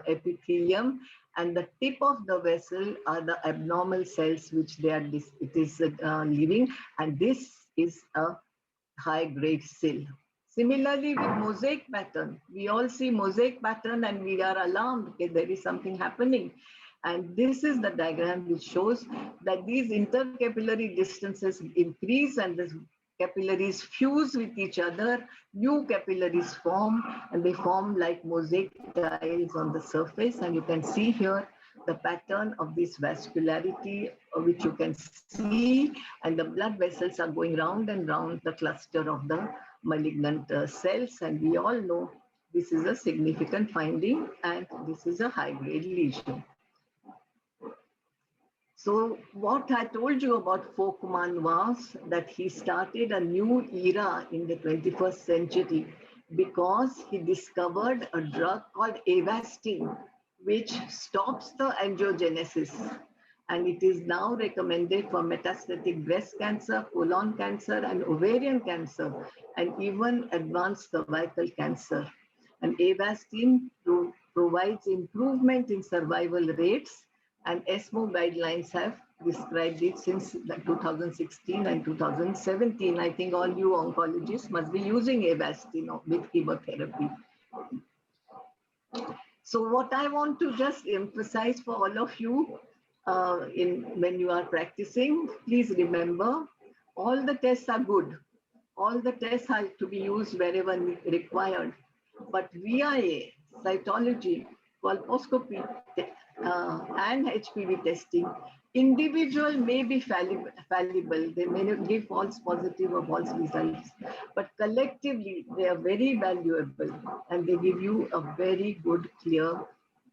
epithelium, and the tip of the vessel are the abnormal cells which they are leaving, and this is a high-grade cyl. Similarly, with mosaic pattern, we all see mosaic pattern and we are alarmed that there is something happening. And this is the diagram which shows that these intercapillary distances increase and the capillaries fuse with each other, new capillaries form, and they form like mosaic tiles on the surface. And you can see here the pattern of this vascularity, which you can see, and the blood vessels are going round and round the cluster of the malignant cells. And we all know this is a significant finding, and this is a high-grade lesion. So what I told you about Folkman was that he started a new era in the 21st century because he discovered a drug called Avastin, which stops the angiogenesis. And it is now recommended for metastatic breast cancer, colon cancer, and ovarian cancer, and even advanced cervical cancer. And Avastin provides improvement in survival rates, and ESMO guidelines have described it since 2016 and 2017. I think all you oncologists must be using Avastin with chemotherapy. So what I want to just emphasize for all of you when you are practicing, please remember, all the tests are good. All the tests have to be used wherever required. But VIA, cytology, colposcopy, and HPV testing, individual may be fallible. They may give false positive or false results, but collectively they are very valuable and they give you a very good, clear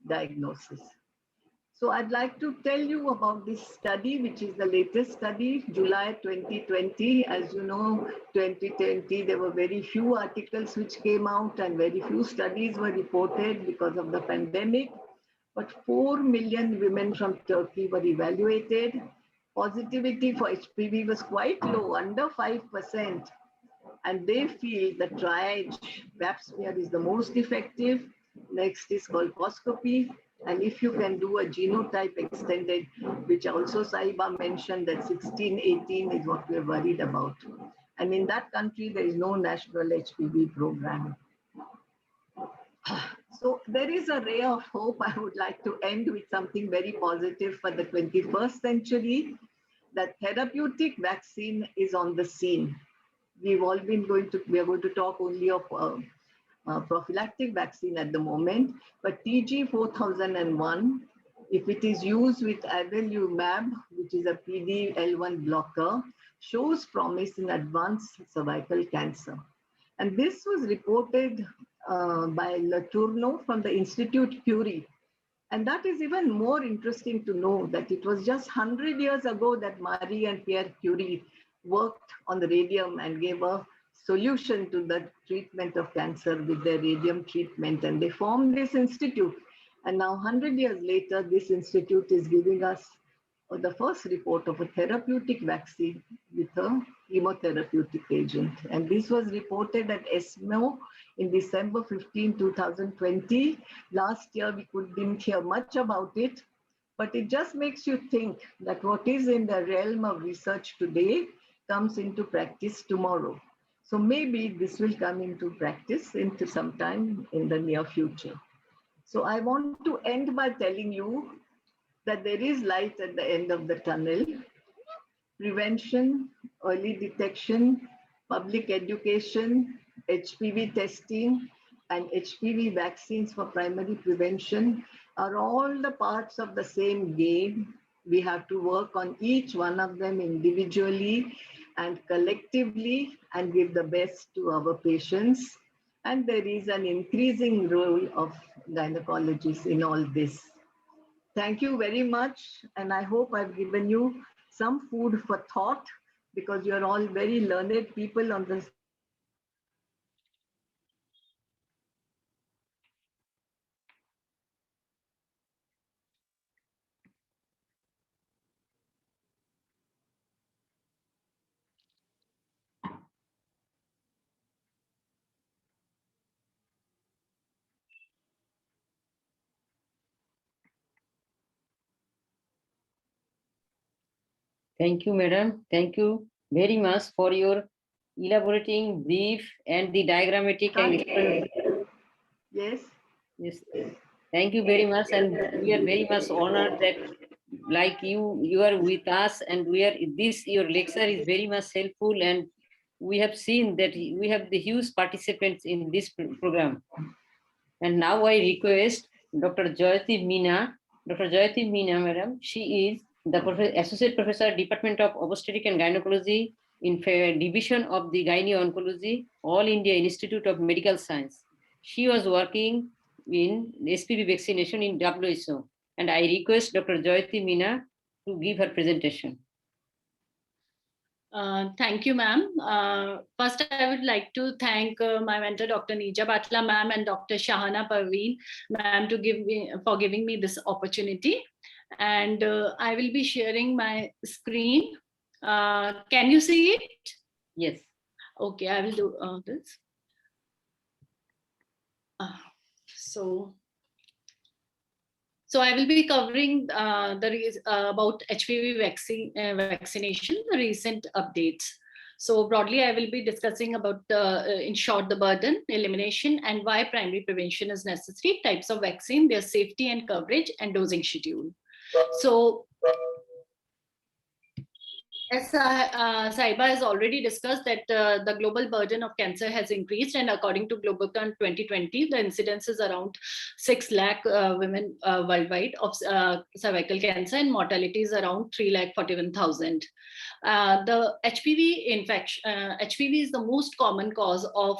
diagnosis. So I'd like to tell you about this study, which is the latest study, July 2020. As you know, 2020, there were very few articles which came out and very few studies were reported because of the pandemic. But 4 million women from Turkey were evaluated. Positivity for HPV was quite low, under 5%. And they feel that triage, Pap smear is the most effective. Next is colposcopy. And if you can do a genotype extended, which also Sahiba mentioned that 16, 18 is what we're worried about. And in that country, there is no national HPV program. So there is a ray of hope. I would like to end with something very positive for the 21st century, that therapeutic vaccine is on the scene. We are going to talk only of prophylactic vaccine at the moment, but TG 4001, if it is used with avelumab, which is a PD-L1 blocker, shows promise in advanced cervical cancer. And this was reported by Letourneau from the Institute Curie. And that is even more interesting to know that it was just 100 years ago that Marie and Pierre Curie worked on the radium and gave a solution to the treatment of cancer with their radium treatment. And they formed this institute. And now 100 years later, this institute is giving us the first report of a therapeutic vaccine with a chemotherapeutic agent. And this was reported at ESMO in December 15, 2020. Last year, we didn't hear much about it, but it just makes you think that what is in the realm of research today comes into practice tomorrow. So maybe this will come into practice into some time in the near future. So I want to end by telling you that there is light at the end of the tunnel. Prevention, early detection, public education, HPV testing, and HPV vaccines for primary prevention are all the parts of the same game. We have to work on each one of them individually and collectively and give the best to our patients. And there is an increasing role of gynecologists in all this. Thank you very much. And I hope I've given you some food for thought, because you're all very learned people on this. Thank you, madam. Thank you very much for your elaborating, brief, and the diagrammatic and Yes. yes. Thank you very much, and we are very much honored that, like you are with us, and we are your lecture is very much helpful, and we have seen that we have the huge participants in this program. And now I request Dr. Jayati Meena. Dr. Jayati Meena, madam, she is the Associate Professor, Department of Obstetrics and Gynecology in Division of the Gynae Oncology, All India Institute of Medical Science. She was working in SPV vaccination in WHO. And I request Dr. Jayati Meena to give her presentation. Thank you, ma'am. First, I would like to thank my mentor, Dr. Nija Batla, ma'am, and Dr. Shahana Parveen, ma'am, for giving me this opportunity. And I will be sharing my screen. Can you see it? Yes. Okay, I will do this. So I will be covering about HPV vaccination, the recent updates. So broadly, I will be discussing about, in short, the burden, elimination, and why primary prevention is necessary, types of vaccine, their safety and coverage, and dosing schedule. So as Saiba has already discussed that the global burden of cancer has increased, and according to Globocon 2020, the incidence is around 6 lakh women worldwide of cervical cancer, and mortality is around 3,41,000. The HPV infection, HPV is the most common cause of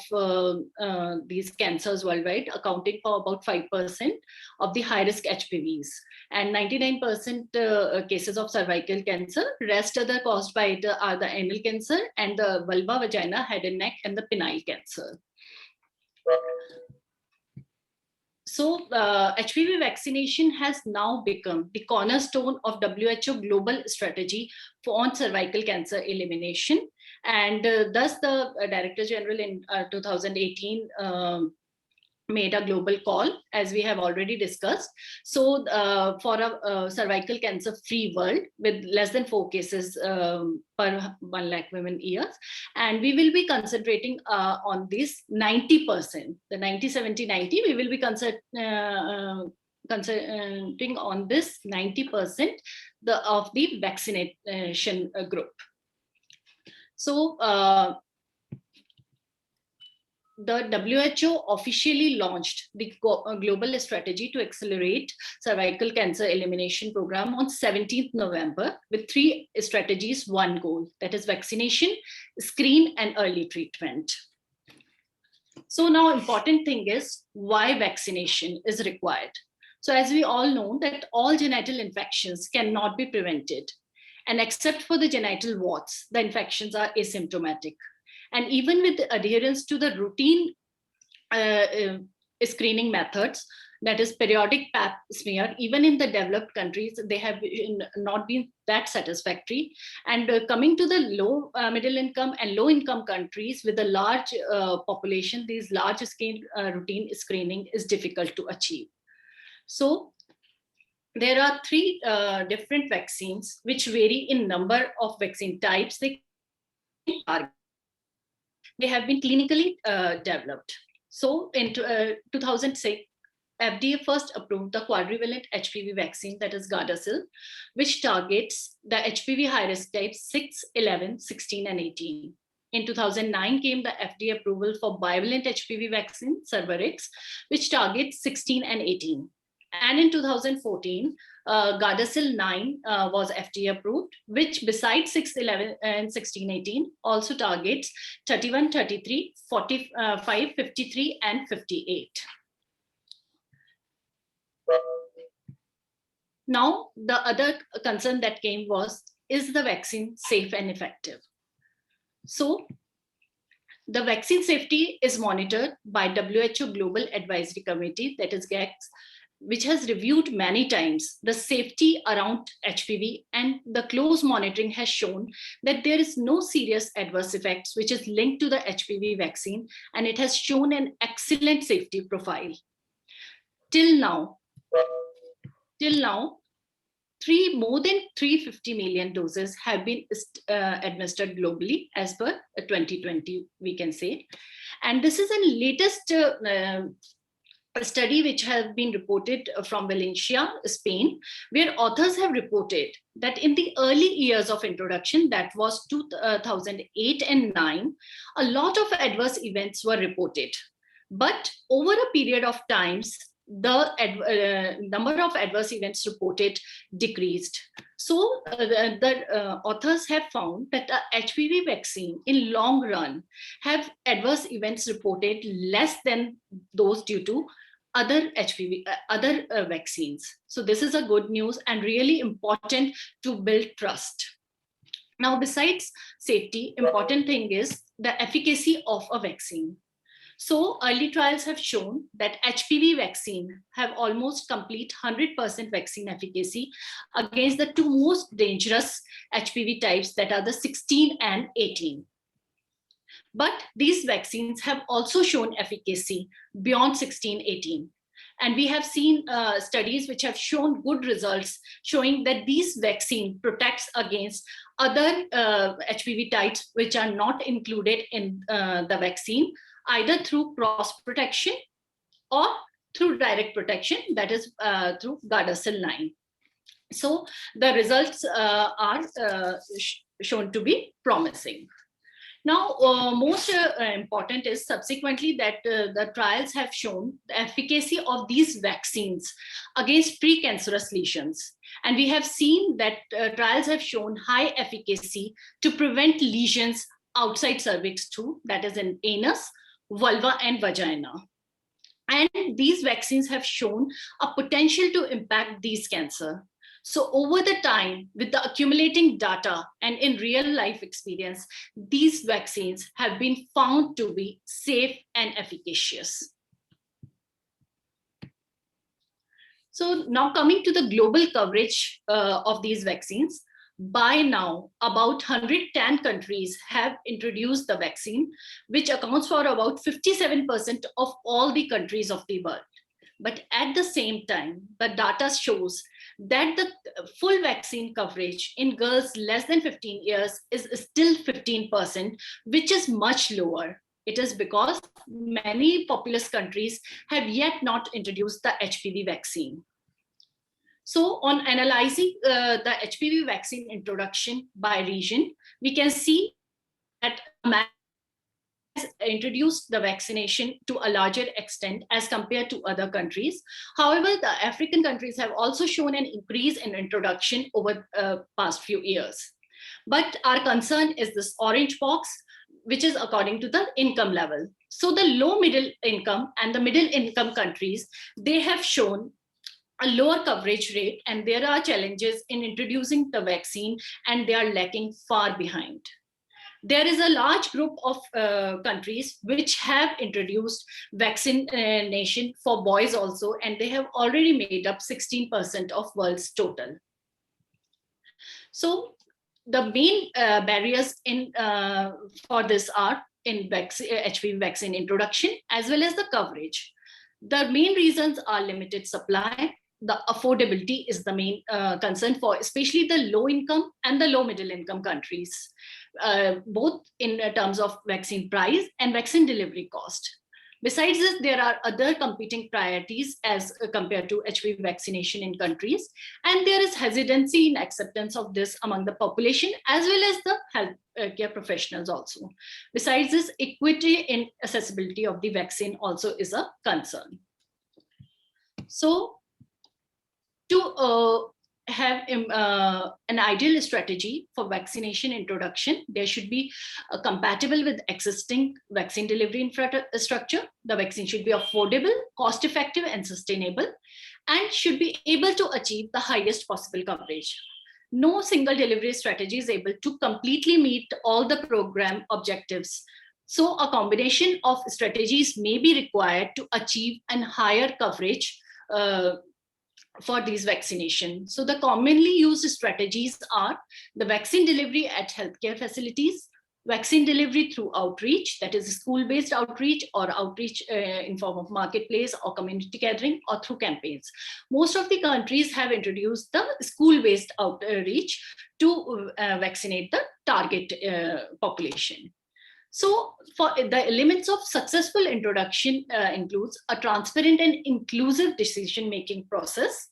these cancers worldwide, accounting for about 5% of the high-risk HPVs, and 99% cases of cervical cancer. Rest are caused by it are the anal cancer and the vulva, vagina, head and neck, and the penile cancer. So HPV vaccination has now become the cornerstone of WHO global strategy on cervical cancer elimination. And thus the Director General in 2018 made a global call, as we have already discussed. So for a cervical cancer free world with less than 4 cases per 1 lakh women years, and we will be concentrating on this 90%, the 90, 70, 90, we will be concentrating on this 90% of the vaccination group. So the WHO officially launched the global strategy to accelerate cervical cancer elimination program on 17th November with 3 strategies, 1 goal, that is vaccination, screen, and early treatment. So now important thing is why vaccination is required. So as we all know that all genital infections cannot be prevented, and except for the genital warts, the infections are asymptomatic. And even with adherence to the routine screening methods, that is periodic pap smear. Even in the developed countries, they have not been that satisfactory. And coming to the low middle income and low income countries with a large population, these large scale routine screening is difficult to achieve. So there are three different vaccines which vary in number of vaccine types they have been clinically developed. So in 2006, FDA first approved the quadrivalent HPV vaccine, that is Gardasil, which targets the HPV high-risk types 6, 11, 16, and 18. In 2009 came the FDA approval for bivalent HPV vaccine, Cervarix, which targets 16 and 18. And in 2014, Gardasil 9 was FDA approved, which besides 6, 11, and 16, 18 also targets 31, 33, 45, 53, and 58. Now, the other concern that came was, is the vaccine safe and effective? So, the vaccine safety is monitored by WHO Global Advisory Committee, that is GACS, which has reviewed many times the safety around HPV, and the close monitoring has shown that there is no serious adverse effects which is linked to the HPV vaccine, and it has shown an excellent safety profile. Till now, more than 350 million doses have been administered globally as per 2020, we can say. And this is a latest study which has been reported from Valencia, Spain, where authors have reported that in the early years of introduction, that was 2008 and 9, a lot of adverse events were reported. But over a period of times, the number of adverse events reported decreased. So the authors have found that the HPV vaccine in long run have adverse events reported less than those due to other HPV, other vaccines. So this is a good news and really important to build trust. Now, besides safety, important thing is the efficacy of a vaccine. So early trials have shown that HPV vaccine have almost complete 100% vaccine efficacy against the two most dangerous HPV types, that are the 16 and 18. But these vaccines have also shown efficacy beyond 16, 18. And we have seen studies which have shown good results, showing that these vaccine protects against other HPV types which are not included in the vaccine, either through cross protection or through direct protection, that is through Gardasil 9. So the results are shown to be promising. Now, most important is subsequently that the trials have shown the efficacy of these vaccines against precancerous lesions. And we have seen that trials have shown high efficacy to prevent lesions outside cervix too, that is in anus, vulva, and vagina. And these vaccines have shown a potential to impact these cancer. So over the time, with the accumulating data and in real life experience, these vaccines have been found to be safe and efficacious. So now coming to the global coverage of these vaccines, by now, about 110 countries have introduced the vaccine, which accounts for about 57% of all the countries of the world. But at the same time, the data shows that the full vaccine coverage in girls less than 15 years is still 15%, which is much lower. It is because many populous countries have yet not introduced the HPV vaccine. So on analyzing the HPV vaccine introduction by region, we can see that America has introduced the vaccination to a larger extent as compared to other countries. However, the African countries have also shown an increase in introduction over the past few years. But our concern is this orange box, which is according to the income level. So the low middle income and the middle income countries, they have shown a lower coverage rate, and there are challenges in introducing the vaccine, and they are lacking far behind. there is a large group of countries which have introduced vaccination for boys also, and they have already made up 16% of world's total. So the main barriers in for this are in HPV vaccine introduction as well as the coverage. The main reasons are limited supply. The affordability is the main concern for especially the low income and the low middle income countries, both in terms of vaccine price and vaccine delivery cost. Besides this, there are other competing priorities as compared to HPV vaccination in countries, and there is hesitancy in acceptance of this among the population as well as the health care professionals also. Besides this, equity in accessibility of the vaccine also is a concern. So to have an ideal strategy for vaccination introduction, there should be compatible with existing vaccine delivery infrastructure. The vaccine should be affordable, cost effective and sustainable, and should be able to achieve the highest possible coverage. No single delivery strategy is able to completely meet all the program objectives. So a combination of strategies may be required to achieve a higher coverage for these vaccination. So the commonly used strategies are the vaccine delivery at healthcare facilities, vaccine delivery through outreach, that is school-based outreach or outreach in form of marketplace or community gathering or through campaigns. Most of the countries have introduced the school-based outreach to vaccinate the target population. So for the elements of successful introduction includes a transparent and inclusive decision-making process.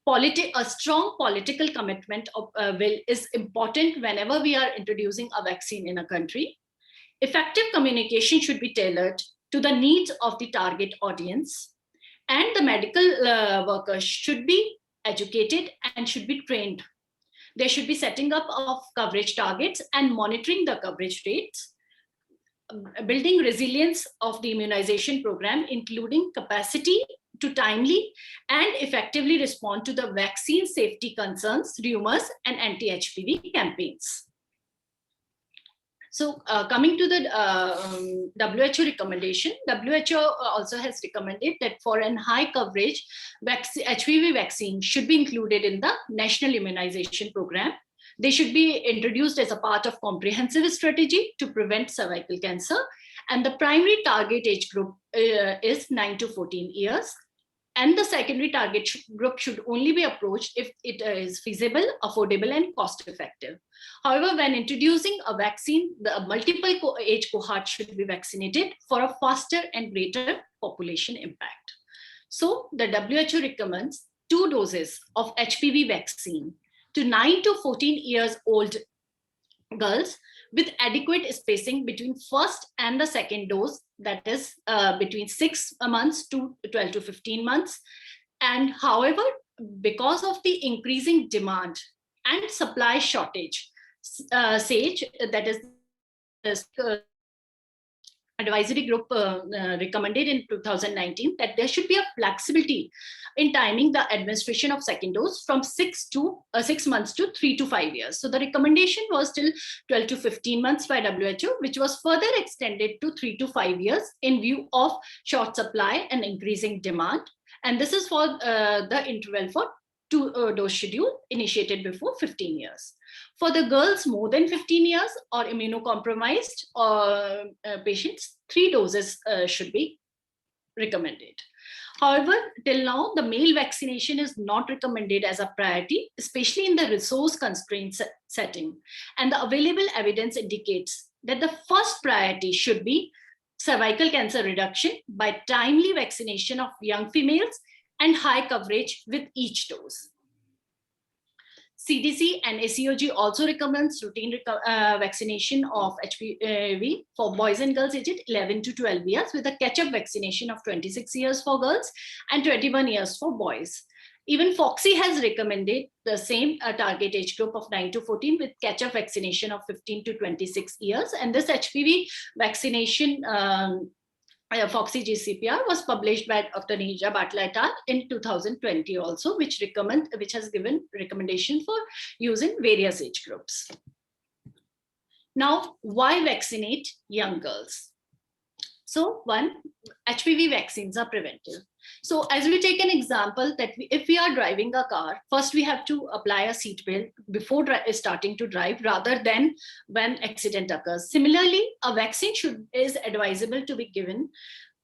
A strong political commitment of will is important whenever we are introducing a vaccine in a country. Effective communication should be tailored to the needs of the target audience, and the medical workers should be educated and should be trained. There should be setting up of coverage targets and monitoring the coverage rates. Building resilience of the immunization program, including capacity to timely and effectively respond to the vaccine safety concerns, rumors, and anti-HPV campaigns. So coming to the WHO recommendation, WHO also has recommended that for a high coverage, HPV vaccine should be included in the national immunization program. They should be introduced as a part of comprehensive strategy to prevent cervical cancer. And the primary target age group is 9 to 14 years. And the secondary target group should only be approached if it is feasible, affordable, and cost effective. However, when introducing a vaccine, the multiple age cohorts should be vaccinated for a faster and greater population impact. So the WHO recommends 2 doses of HPV vaccine to 9 to 14 years old girls with adequate spacing between first and the second dose, that is between 6 months to 12 to 15 months. And however, because of the increasing demand and supply shortage, SAGE, that is advisory group recommended in 2019 that there should be a flexibility in timing the administration of second dose from 6 months to 3 to 5 years. So the recommendation was till 12 to 15 months by WHO, which was further extended to 3 to 5 years in view of short supply and increasing demand. And this is for the interval for 2 dose schedule initiated before 15 years. For the girls more than 15 years or immunocompromised patients, 3 doses should be recommended. However, till now, the male vaccination is not recommended as a priority, especially in the resource constraint setting. And the available evidence indicates that the first priority should be cervical cancer reduction by timely vaccination of young females and high coverage with each dose. CDC and ACOG also recommends routine vaccination of HPV for boys and girls aged 11 to 12 years with a catch-up vaccination of 26 years for girls and 21 years for boys. Even FOXI has recommended the same target age group of 9 to 14 with catch-up vaccination of 15 to 26 years. And this HPV vaccination FOXI GCPR was published by Dr. Nija Batla et al. In 2020 also, which has given recommendation for use in various age groups. Now, why vaccinate young girls? So one, HPV vaccines are preventive. So as we take an example that if we are driving a car, first we have to apply a seat belt before starting to drive rather than when accident occurs. Similarly, a vaccine is advisable to be given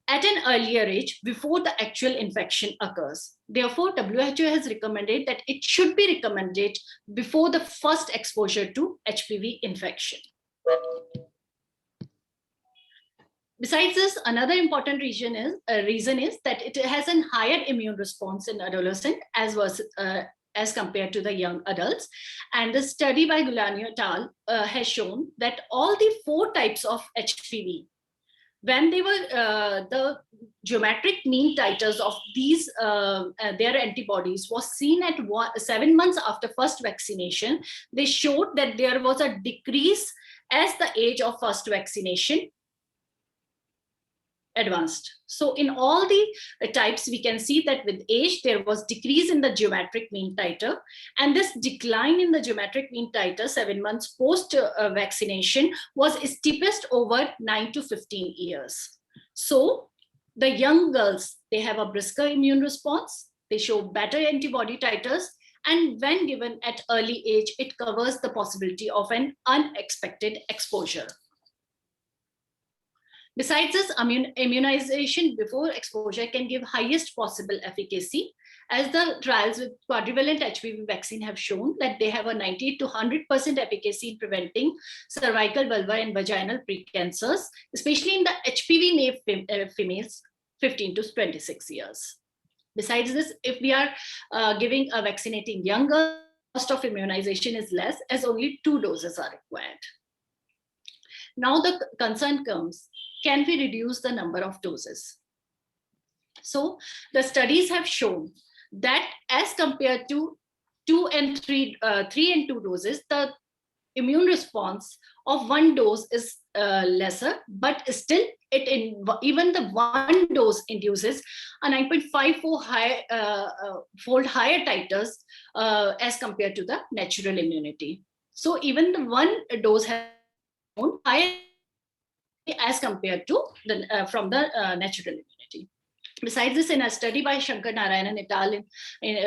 at an earlier age before the actual infection occurs. Therefore, WHO has recommended that it should be recommended before the first exposure to HPV infection. Besides this, another important reason is that it has a higher immune response in adolescent as compared to the young adults. And the study by Gulani et al. Has shown that all the 4 types of HPV, when they were the geometric mean titers of these their antibodies was seen at 7 months after first vaccination, they showed that there was a decrease as the age of first vaccination advanced. So in all the types, we can see that with age, there was decrease in the geometric mean titer. And this decline in the geometric mean titer 7 months post vaccination was steepest over 9 to 15 years. So the young girls, they have a brisker immune response, they show better antibody titers, and when given at early age, it covers the possibility of an unexpected exposure. Besides this, immunization before exposure can give highest possible efficacy, as the trials with quadrivalent HPV vaccine have shown that they have a 90 to 100% efficacy in preventing cervical, vulva, and vaginal precancers, especially in the HPV-naive females 15 to 26 years. Besides this, if we are vaccinating younger, cost of immunization is less, as only 2 doses are required. Now the concern comes, can we reduce the number of doses? So the studies have shown that as compared to 3 and 2 doses, the immune response of 1 dose is lesser, but still even the 1 dose induces a 9.54 fold higher titers as compared to the natural immunity. So even the 1 dose has higher as compared to the from the natural immunity. Besides this, in a study by Shankar Narayanan et al.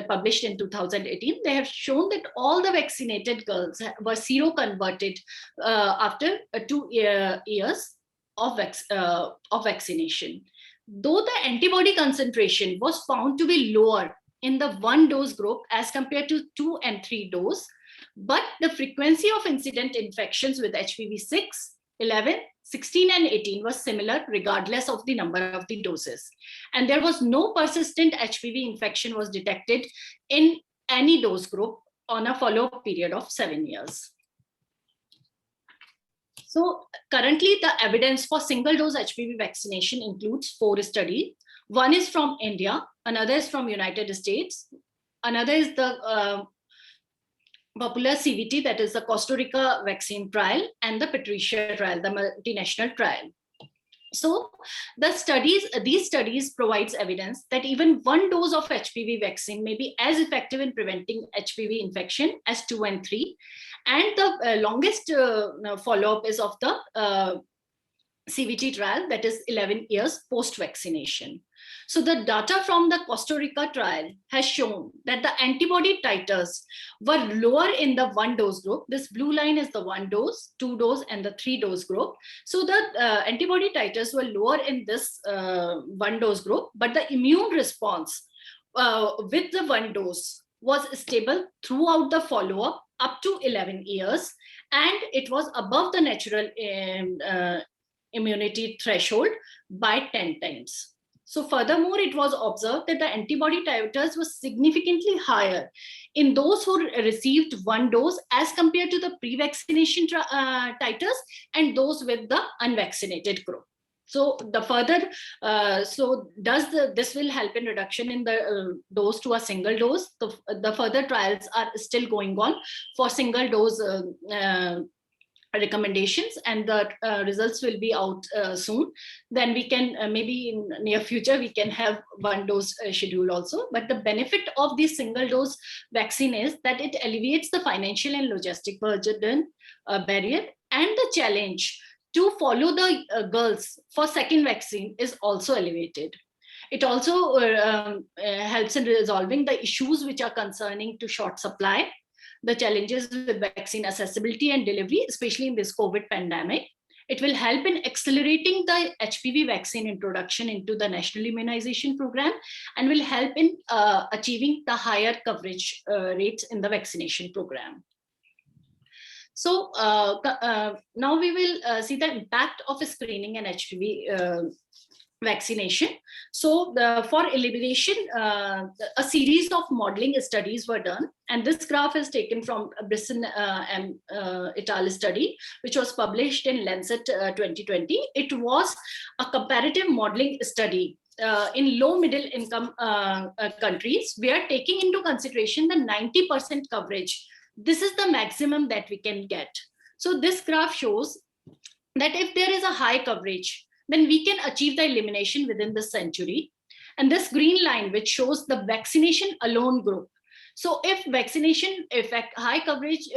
Published in 2018, they have shown that all the vaccinated girls were seroconverted after 2 years of vaccination. Though the antibody concentration was found to be lower in the 1 dose group as compared to 2 and 3 dose, but the frequency of incident infections with HPV 6, 11, 16 and 18 was similar regardless of the number of the doses. And there was no persistent HPV infection was detected in any dose group on a follow-up period of 7 years. So currently the evidence for single dose HPV vaccination includes 4 studies. One is from India, another is from United States, another is the popular CVT, that is the Costa Rica vaccine trial, and the Patricia trial, the multinational trial. So these studies provides evidence that even 1 dose of HPV vaccine may be as effective in preventing HPV infection as 2 and 3. And the longest follow-up is of the CVT trial, that is 11 years post-vaccination. So the data from the Costa Rica trial has shown that the antibody titers were lower in the 1 dose group. This blue line is the 1 dose, 2 dose, and the 3 dose group. So the antibody titers were lower in this 1 dose group, but the immune response with the 1 dose was stable throughout the follow-up up to 11 years, and it was above the natural immunity threshold by 10 times. So furthermore, it was observed that the antibody titers were significantly higher in those who received 1 dose as compared to the pre-vaccination titers and those with the unvaccinated group. So the further, this will help in reduction in the dose to a single dose. The further trials are still going on for single dose recommendations, and the results will be out soon. Then we can maybe in near future we can have 1 dose schedule also. But the benefit of this single dose vaccine is that it alleviates the financial and logistic burden barrier, and the challenge to follow the girls for second vaccine is also elevated. It also helps in resolving the issues which are concerning to short supply, the challenges with vaccine accessibility and delivery, especially in this COVID pandemic. It will help in accelerating the HPV vaccine introduction into the national immunization program and will help in achieving the higher coverage rates in the vaccination program. So now we will see the impact of screening and HPV vaccination. So for elimination, a series of modeling studies were done, and this graph is taken from a Brisson and Italy study, which was published in Lancet 2020. It was a comparative modeling study in low middle income countries. We are taking into consideration the 90% coverage. This is the maximum that we can get. So this graph shows that if there is a high coverage, then we can achieve the elimination within the century. And this green line, which shows the vaccination alone group. So if vaccination effect, high coverage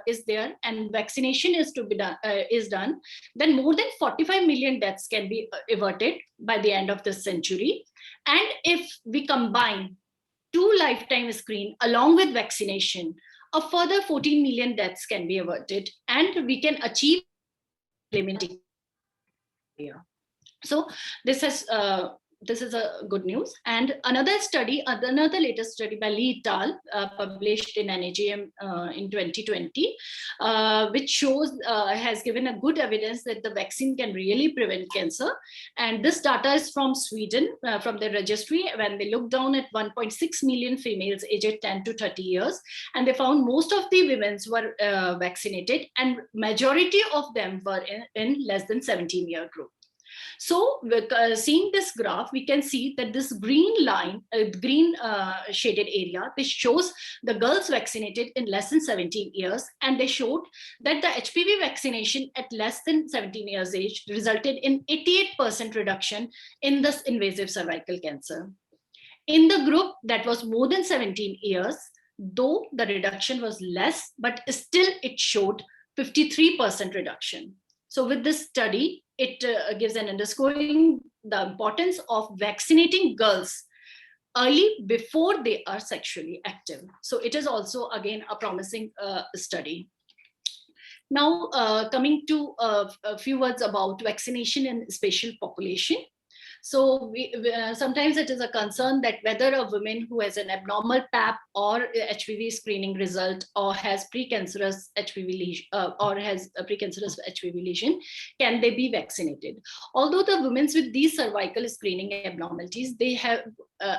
is there and vaccination is to be done, then more than 45 million deaths can be averted by the end of this century. And if we combine 2 lifetime screen along with vaccination, a further 14 million deaths can be averted, and we can achieve eliminating. So this is a good news. And another latest study by Lee et al. Published in NAJM in 2020, which shows has given a good evidence that the vaccine can really prevent cancer. And this data is from Sweden, from the registry, when they looked down at 1.6 million females aged 10 to 30 years, and they found most of the women were vaccinated, and majority of them were in less than 17-year group. So seeing this graph, we can see that this green line, green shaded area, this shows the girls vaccinated in less than 17 years. And they showed that the HPV vaccination at less than 17 years age resulted in 88% reduction in this invasive cervical cancer. In the group that was more than 17 years, though the reduction was less, but still it showed 53% reduction. So with this study, it gives an underscoring the importance of vaccinating girls early before they are sexually active. So it is also, again, a promising study. Now, coming to a few words about vaccination in special population. So sometimes it is a concern that whether a woman who has an abnormal PAP or HPV screening result, or has precancerous HPV lesion, or has a precancerous HPV lesion, can they be vaccinated? Although the women with these cervical screening abnormalities, they have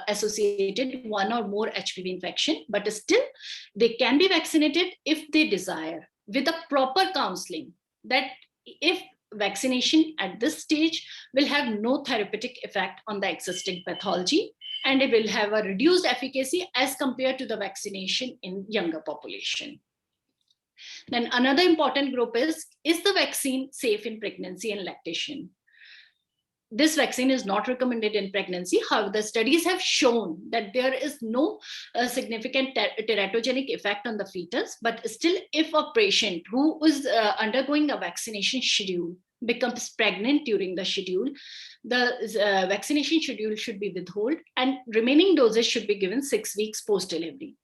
associated one or more HPV infection, but still they can be vaccinated if they desire, with a proper counseling, that if vaccination at this stage will have no therapeutic effect on the existing pathology, and it will have a reduced efficacy as compared to the vaccination in younger population. Then another important group is the vaccine safe in pregnancy and lactation? This vaccine is not recommended in pregnancy. However, the studies have shown that there is no significant teratogenic effect on the fetus, but still if a patient who is undergoing a vaccination schedule becomes pregnant during the schedule, the vaccination schedule should be withheld, and remaining doses should be given 6 weeks post-delivery.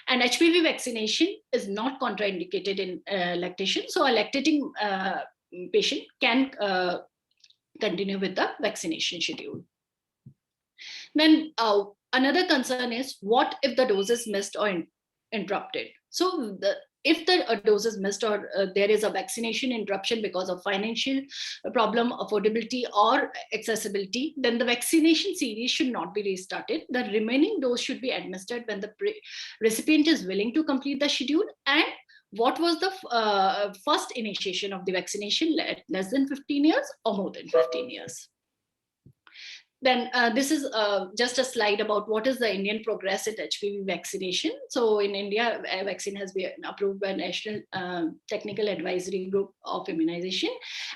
And HPV vaccination is not contraindicated in lactation, so a lactating patient can continue with the vaccination schedule. Then another concern is, what if the dose is missed or interrupted? So if the dose is missed, or there is a vaccination interruption because of financial problem, affordability, or accessibility, then the vaccination series should not be restarted. The remaining dose should be administered when the recipient is willing to complete the schedule, and what was the first initiation of the vaccination, less than 15 years or more than 15 years. Then this is just a slide about what is the Indian progress in HPV vaccination. So in India, a vaccine has been approved by National Technical Advisory Group of Immunization.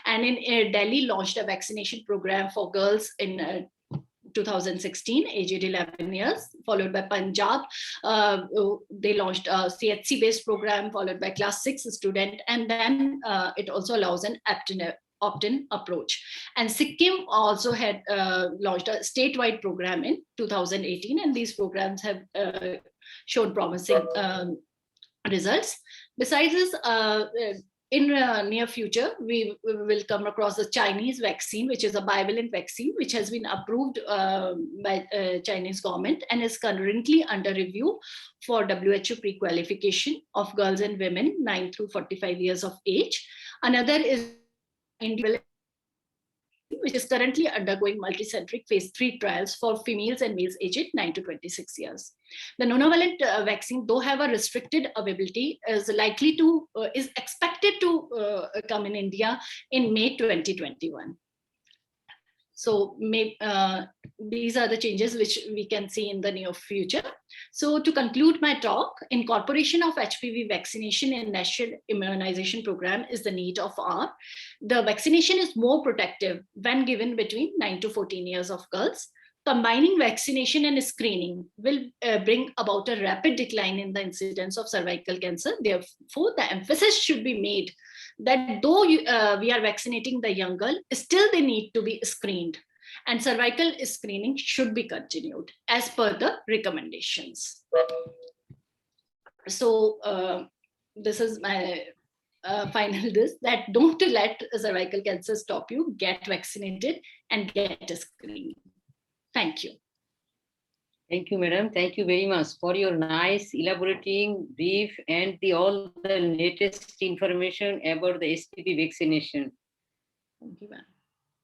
And in Delhi launched a vaccination program for girls in 2016, aged 11 years, followed by Punjab. They launched a CHC-based program, followed by class 6 student, and then it also allows an opt-in approach. And Sikkim also had launched a statewide program in 2018, and these programs have shown promising results. Besides this, in near future, we will come across the Chinese vaccine, which is a bivalent vaccine, which has been approved by Chinese government and is currently under review for WHO pre-qualification of girls and women 9 through 45 years of age. Another is India, which is currently undergoing multicentric phase 3 trials for females and males aged 9 to 26 years. The nonavalent vaccine, though have a restricted availability, is expected to come in India in May 2021. So these are the changes which we can see in the near future. So to conclude my talk, incorporation of HPV vaccination in national immunization program is the need of hour. The vaccination is more protective when given between 9 to 14 years of girls. Combining vaccination and screening will bring about a rapid decline in the incidence of cervical cancer. Therefore, the emphasis should be made that though we are vaccinating the young girl, still they need to be screened, and cervical screening should be continued as per the recommendations. So this is my final that don't let cervical cancer stop you, get vaccinated and get screened. Thank you. Thank you, madam. Thank you very much for your nice elaborating brief and all the latest information about the HPV vaccination. Thank you, ma'am.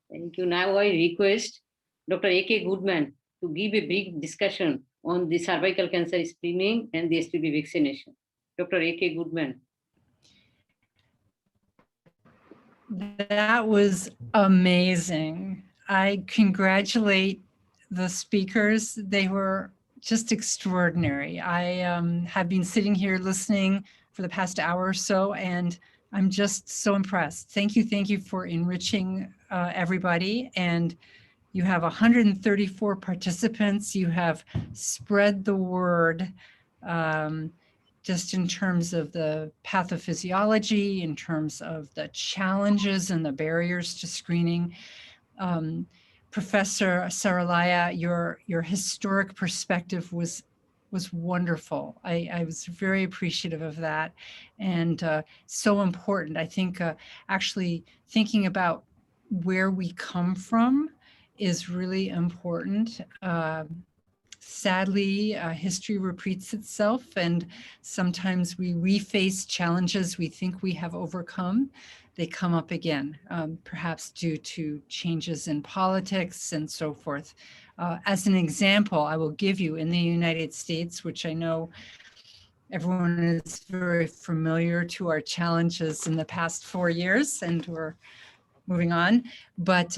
Thank you. Now I request Dr. A.K. Goodman to give a brief discussion on the cervical cancer screening and the HPV vaccination. Dr. A.K. Goodman. That was amazing. I congratulate the speakers. They were just extraordinary. I have been sitting here listening for the past hour or so, and I'm just so impressed. Thank you for enriching everybody. And you have 134 participants. You have spread the word just in terms of the pathophysiology, in terms of the challenges and the barriers to screening. Professor Saralaya, your historic perspective was wonderful. I was very appreciative of that, and so important. I think actually thinking about where we come from is really important. Sadly, history repeats itself, and sometimes we reface challenges we think we have overcome. They come up again, perhaps due to changes in politics and so forth. As an example, I will give you in the United States, which I know everyone is very familiar to our challenges in the past 4 years, and we're moving on, but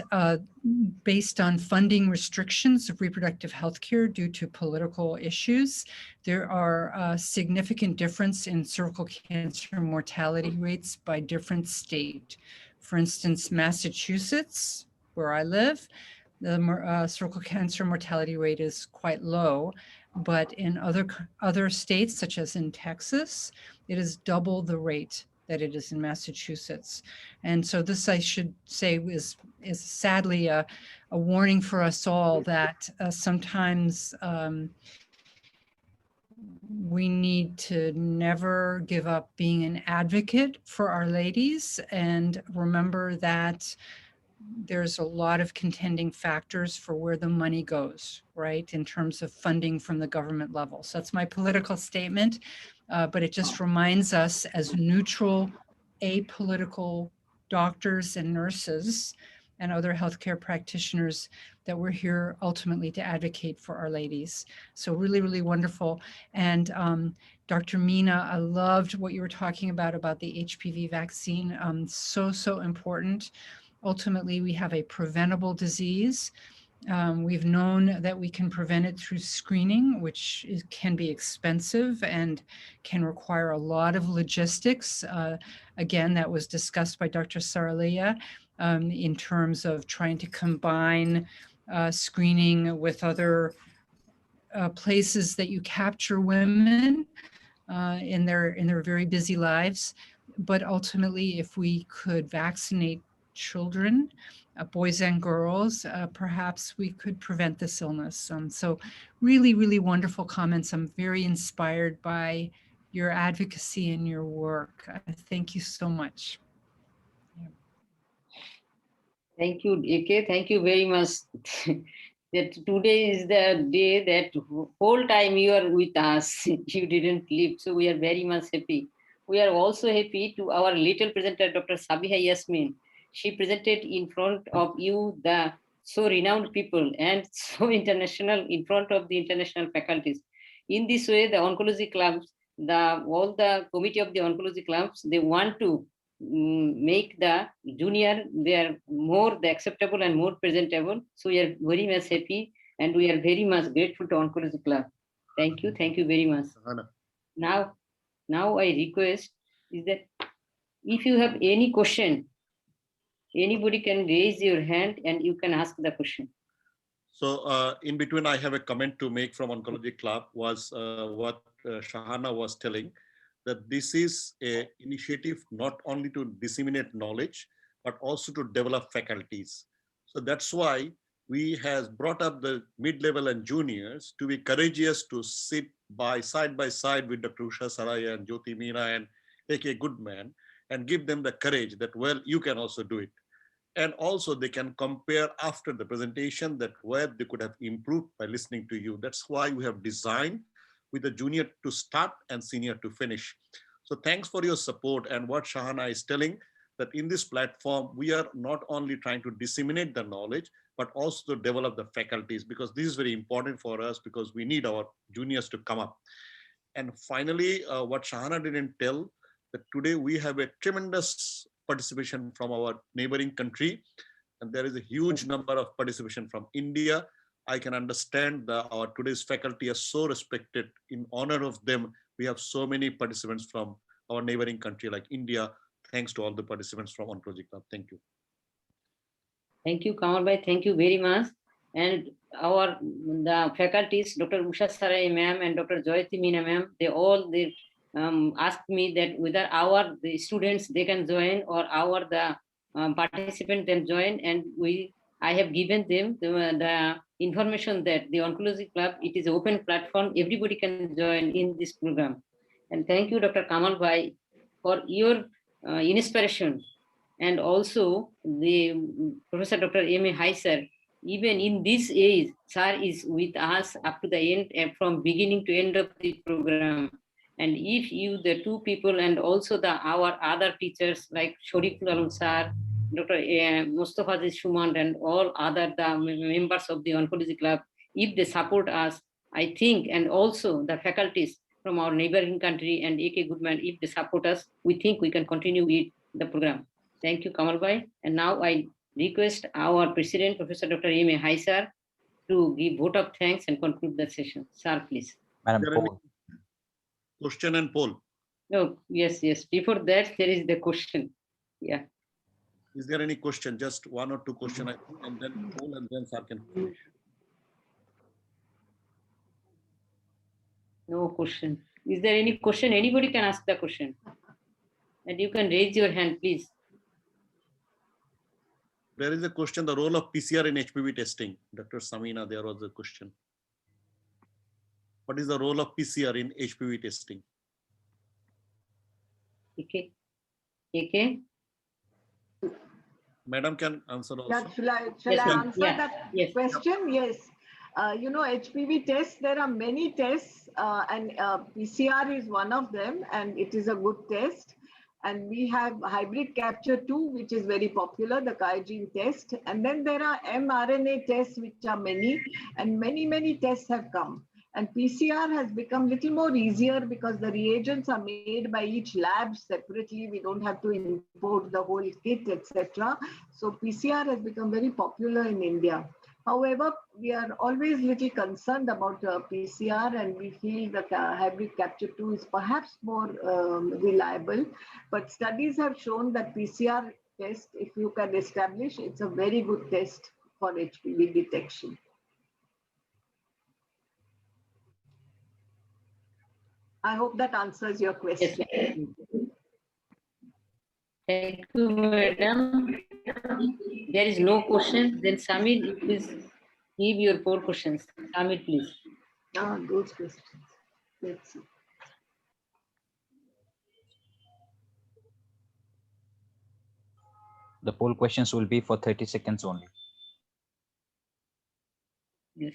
based on funding restrictions of reproductive health care due to political issues, there are a significant difference in cervical cancer mortality rates by different state. For instance, Massachusetts, where I live, the cervical cancer mortality rate is quite low, but in other states, such as in Texas, it is double the rate that it is in Massachusetts. And so this, I should say, is sadly a warning for us all that sometimes we need to never give up being an advocate for our ladies, and remember that there's a lot of contending factors for where the money goes, right, in terms of funding from the government level. So that's my political statement. But it just reminds us as neutral, apolitical doctors and nurses and other healthcare practitioners that we're here ultimately to advocate for our ladies. So really, really wonderful. And Dr. Meena, I loved what you were talking about the HPV vaccine. So important. Ultimately, we have a preventable disease. We've known that we can prevent it through screening, which can be expensive and can require a lot of logistics. Again, that was discussed by Dr. Saralaya in terms of trying to combine screening, with other places that you capture women in their very busy lives. But ultimately, if we could vaccinate children, boys and girls, perhaps we could prevent this illness. So really, really wonderful comments. I'm very inspired by your advocacy and your work. Thank you so much. Thank you, AK. Thank you very much. That today is the day that whole time you are with us. You didn't leave. So we are very much happy. We are also happy to our little presenter, Dr. Sabiha Yasmin. She presented in front of you, the so renowned people and so international, in front of the international faculties. In this way, the oncology clubs, all the committee of the oncology clubs, they want to make the junior, they are more acceptable and more presentable. So we are very much happy and we are very much grateful to Oncology Club. Thank you very much. Now I request is that if you have any question, anybody can raise your hand and you can ask the question. So in between, I have a comment to make from Oncology Club was what Shahana was telling, that this is an initiative not only to disseminate knowledge, but also to develop faculties. So that's why we have brought up the mid-level and juniors to be courageous to sit side by side with Dr. Usha Saraiya and Jyoti Meena and AK Goodman and give them the courage that, well, you can also do it. And also they can compare after the presentation that where they could have improved by listening to you. That's why we have designed with the junior to start and senior to finish. So thanks for your support. And what Shahana is telling, that in this platform, we are not only trying to disseminate the knowledge, but also to develop the faculties, because this is very important for us because we need our juniors to come up. And finally, what Shahana didn't tell, that today we have a tremendous participation from our neighboring country. And there is a huge number of participation from India. I can understand that our today's faculty are so respected. In honor of them, we have so many participants from our neighboring country like India. Thanks to all the participants from Oncology Club. Thank you. Thank you, Kamal Bhai. Thank you very much. And the faculties, Dr. Usha Saraiya ma'am and Dr. Jyoti Meena ma'am, they asked me that whether the students they can join or the participants can join, and I have given them the information that the Oncology Club, it is an open platform, everybody can join in this program. And thank you, Dr. Kamal Bhai, for your inspiration. And also the Professor Dr. M.A. Haisar, even in this age, sir is with us up to the end, from beginning to end of the program. And if you, the two people, and also our other teachers like Shariful Alam sir, Dr. Mustafa Aziz Shuman, and all other members of the Oncology Club, if they support us, I think, and also the faculties from our neighboring country and AK Goodman, if they support us, we think we can continue with the program. Thank you, Kamal Bhai. And now I request our President, Professor Dr. M.A. Haisar, to give vote of thanks and conclude the session. Sir, please. Madam Paul. Question and poll. No, yes. Before that, there is the question. Yeah. Is there any question? Just one or two questions, and then poll, and then sir can finish. No question. Is there any question? Anybody can ask the question. And you can raise your hand, please. There is a question, the role of PCR in HPV testing. Dr. Samina, there was a question. What is the role of PCR in HPV testing? Okay. Madam can answer also. Yeah, shall I Yes, ma'am. answer Yeah. that Yes. question? Yes. HPV tests, there are many tests and PCR is one of them, and it is a good test. And we have hybrid capture 2, which is very popular, the QIAGENE test. And then there are mRNA tests, which are many, and many tests have come. And PCR has become little more easier because the reagents are made by each lab separately. We don't have to import the whole kit, etc. So PCR has become very popular in India. However, we are always little concerned about PCR, and we feel that hybrid capture 2 is perhaps more reliable. But studies have shown that PCR test, if you can establish, it's a very good test for HPV detection. I hope that answers your Yes, question. thank you, madam. There is no question. Then Samir, you please give your 4 questions. Samir, please. Those questions. Let's see. The poll questions will be for 30 seconds only. Yes.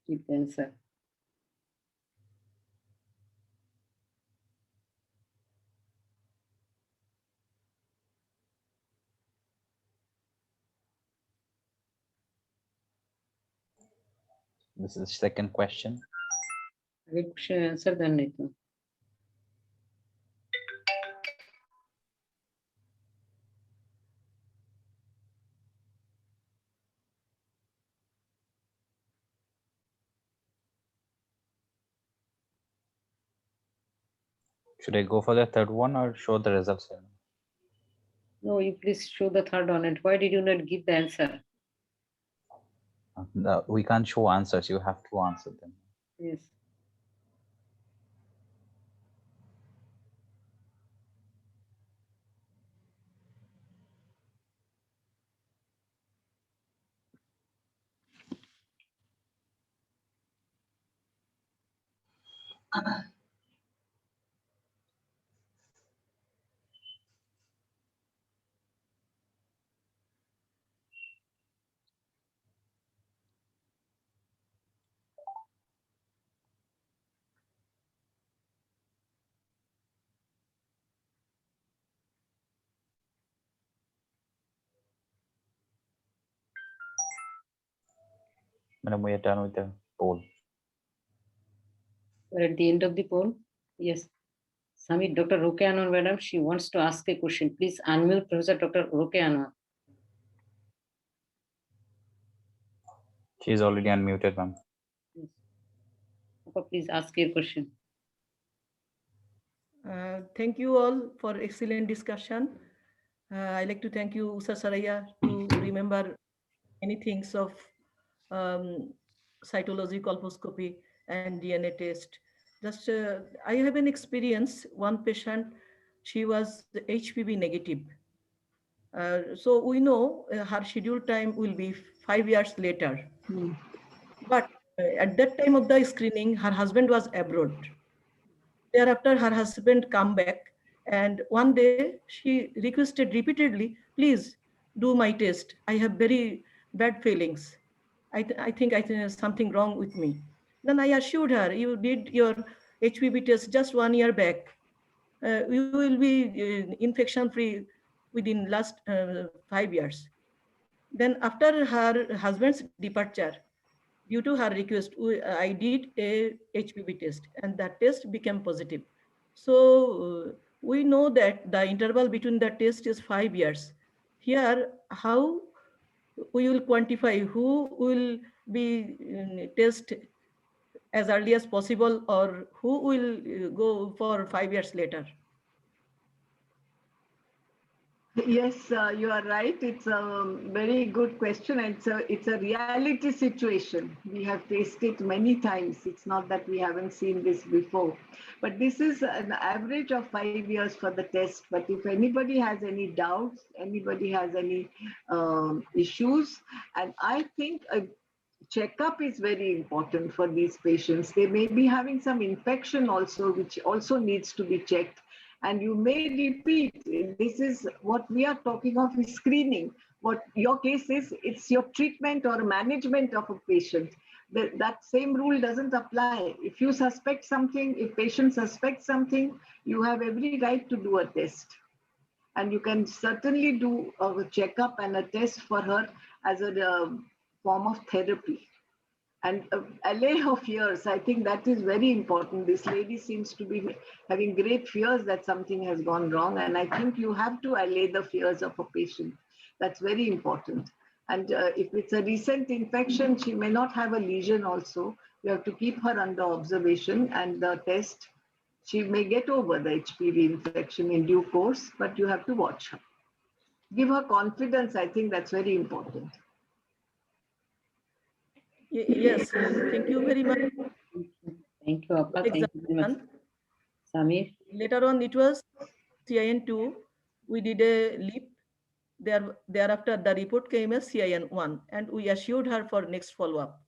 Keep the answer. This is the second question. Good question answer then नहीं तो. Should I go for the third one or show the results? No, you please show the third one. And why did you not give the answer? No, we can't show answers. You have to answer them. Yes. Madam, we are done with the poll. We're at the end of the poll. Yes. Samir, Dr. Rokeya Anwar, madam, she wants to ask a question. Please unmute Professor Dr. Rokeya Anwar. She is already unmuted, ma'am. Yes. Okay, please ask your question. Thank you all for excellent discussion. I'd like to thank you, Usha Saraiya, to remember many things of cytology, colposcopy, and DNA test. Just I have an experience. One patient, she was HPV negative. So we know her scheduled time will be 5 years later. But at that time of the screening, her husband was abroad. Thereafter, her husband come back, and one day she requested repeatedly, please do my test. I have very bad feelings. I think something wrong with me. Then I assured her, you did your HPV test just 1 year back. You will be infection free within last 5 years. Then after her husband's departure, due to her request, I did a HPV test, and that test became positive. So we know that the interval between the test is 5 years. Here, how we will quantify who will be test as early as possible, or who will go for 5 years later? Yes, you are right. It's a very good question. It's a reality situation. We have faced it many times. It's not that we haven't seen this before. But this is an average of 5 years for the test. But if anybody has any doubts, anybody has any issues, and I think a checkup is very important for these patients. They may be having some infection also, which also needs to be checked. And you may repeat, this is what we are talking of is screening. What your case is, it's your treatment or management of a patient. That same rule doesn't apply. If you suspect something, if patient suspects something, you have every right to do a test. And you can certainly do a checkup and a test for her as a form of therapy. and allay her fears. I think that is very important. This lady seems to be having great fears that something has gone wrong. And I think you have to allay the fears of a patient. That's very important. And if it's a recent infection, she may not have a lesion also. You have to keep her under observation and the test. She may get over the HPV infection in due course, but you have to watch her. Give her confidence. I think that's very important. Yes, thank you very much. Thank you, Appa. Thank you very much. Examination. Samir. Later on, it was CIN2. We did a leap. Thereafter, the report came as CIN1, and we assured her for next follow-up.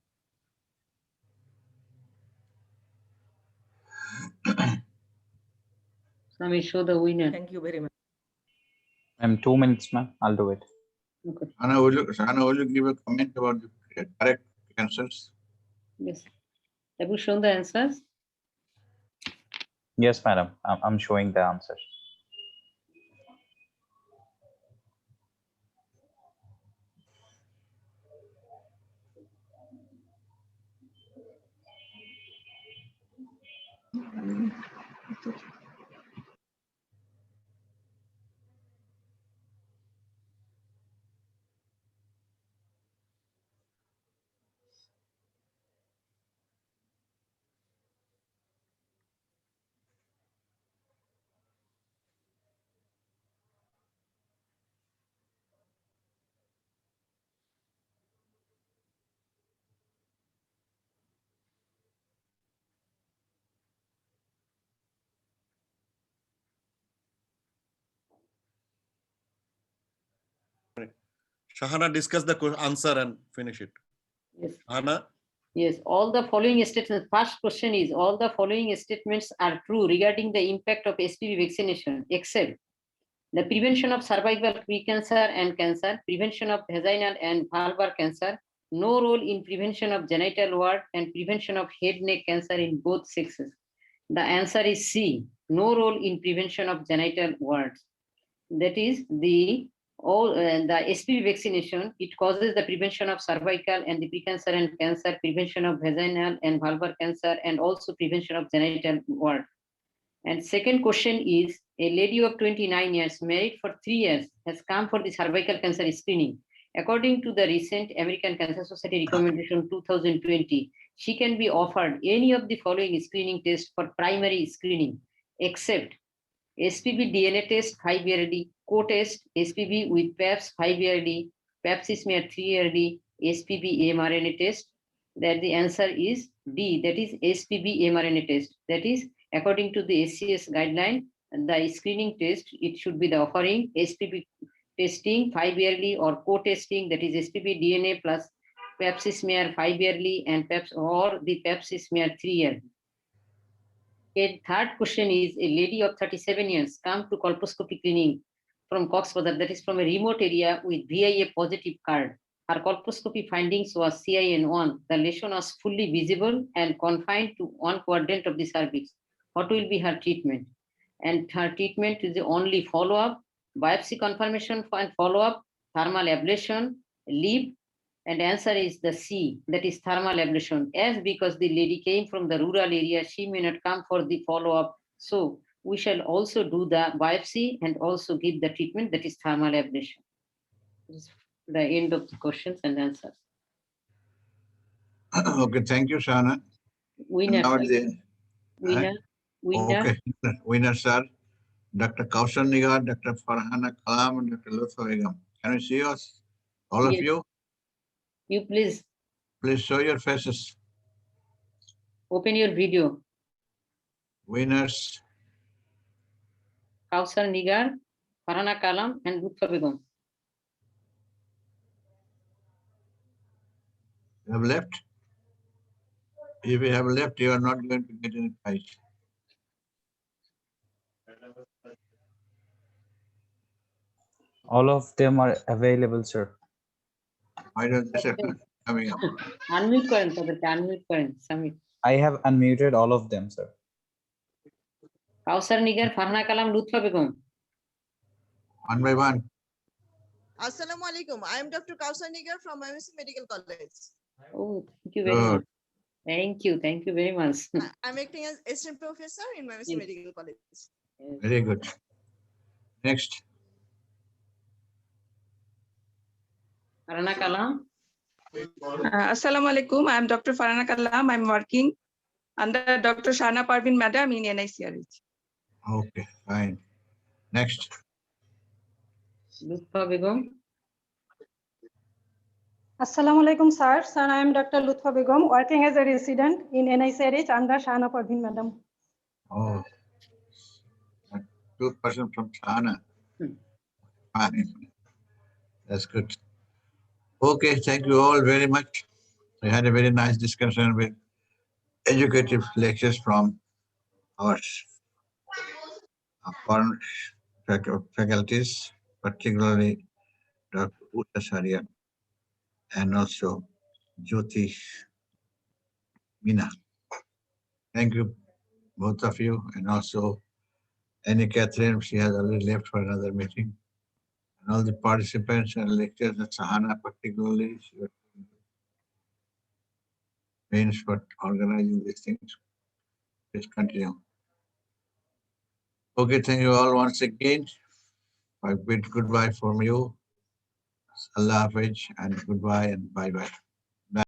Samir, show the winner. Thank you very much. 2 minutes, ma'am. I'll do it. Okay. Shahana, will you give a comment about the correct answers? Yes. Have you shown the answers? Yes, madam. I'm showing the answers. Shahana, discuss the answer and finish it. Yes. Shahana? Yes, all the following statements. First question is, all the following statements are true regarding the impact of HPV vaccination, except the prevention of cervical precancer and cancer, prevention of vaginal and vulvar cancer, no role in prevention of genital wart, and prevention of head neck cancer in both sexes. The answer is C, no role in prevention of genital warts. That is the HPV vaccination, it causes the prevention of cervical and the precancer and cancer, prevention of vaginal and vulvar cancer, and also prevention of genital wart. And second question is, a lady of 29 years, married for 3 years, has come for the cervical cancer screening. According to the recent American Cancer Society recommendation 2020, she can be offered any of the following screening tests for primary screening, except HPV DNA test 5-yearly, co-test, HPV with PAPS 5-yearly, PAPS smear 3-yearly, HPV mRNA test. That the answer is D, that is HPV mRNA test. That is, according to the SCS guideline, the screening test, it should be the offering HPV testing 5-yearly or co-testing, that is HPV DNA plus PAPS smear 5-yearly and PAPS or the PAPS smear 3-yearly. A third question is, a lady of 37 years come to colposcopy clinic from Cox's Bazar, that is from a remote area with VIA positive card. Her colposcopy findings was CIN1. The lesion was fully visible and confined to one quadrant of the cervix. What will be her treatment? And her treatment is the only follow-up, biopsy confirmation and follow-up, thermal ablation, leave, and answer is the C, that is thermal ablation. As because the lady came from the rural area, she may not come for the follow-up. So we shall also do the biopsy and also give the treatment, that is thermal ablation. This is the end of the questions and answers. Okay, thank you, Shahana. Winner, Now the- winner, winner. Okay, winners are Dr. Kausar Nigar, Dr. Farhana Kalam, and Dr. Lutfa Begum. Can you see us? All of Yes. you? You please Please show your faces. open your video. Winners. Kausar Nigar, Farhana Kalam, and Lutfa Begum. You have left? If you have left, you are not going to get any prize. All of them are available, sir. Why don't they say coming up? Unmute করেন তাদেরকে, unmute করেন, Samir. I have unmuted all of them, sir. Kausar Nigar, Farhana Kalam, Lutfa Begum. One by one. Assalamu alaikum. I am Dr. Kausar Nigar from MSc Medical College. Oh, thank you very much. Good. Thank you very much. I'm acting as assistant professor in Mymensingh Yes. Medical College. Very good. Next. Farhana Kalam. Assalamu alaikum. I'm Dr. Farhana Kalam. I'm working under Dr. Shana Parvin Madam in NICRH. Okay, fine. Next. Lutfa Begum. Assalamu alaikum, sir. Sir, I am Dr. Lutfa Begum, working as a resident in NICRH under Shana Parvin Madam. Oh, a good person from China. Fine. That's good. Okay, thank you all very much. We had a very nice discussion with educative lectures from our foreign faculties, particularly Dr. Usha Sharia and also Jyoti Meena. Thank you, both of you, and also Annie Catherine, she has already left for another meeting. And all the participants and lecturers, and Sahana particularly, she was means for organizing these things. Please continue. Okay, thank you all once again. A big goodbye from you. Allah Hafiz and goodbye and bye-bye.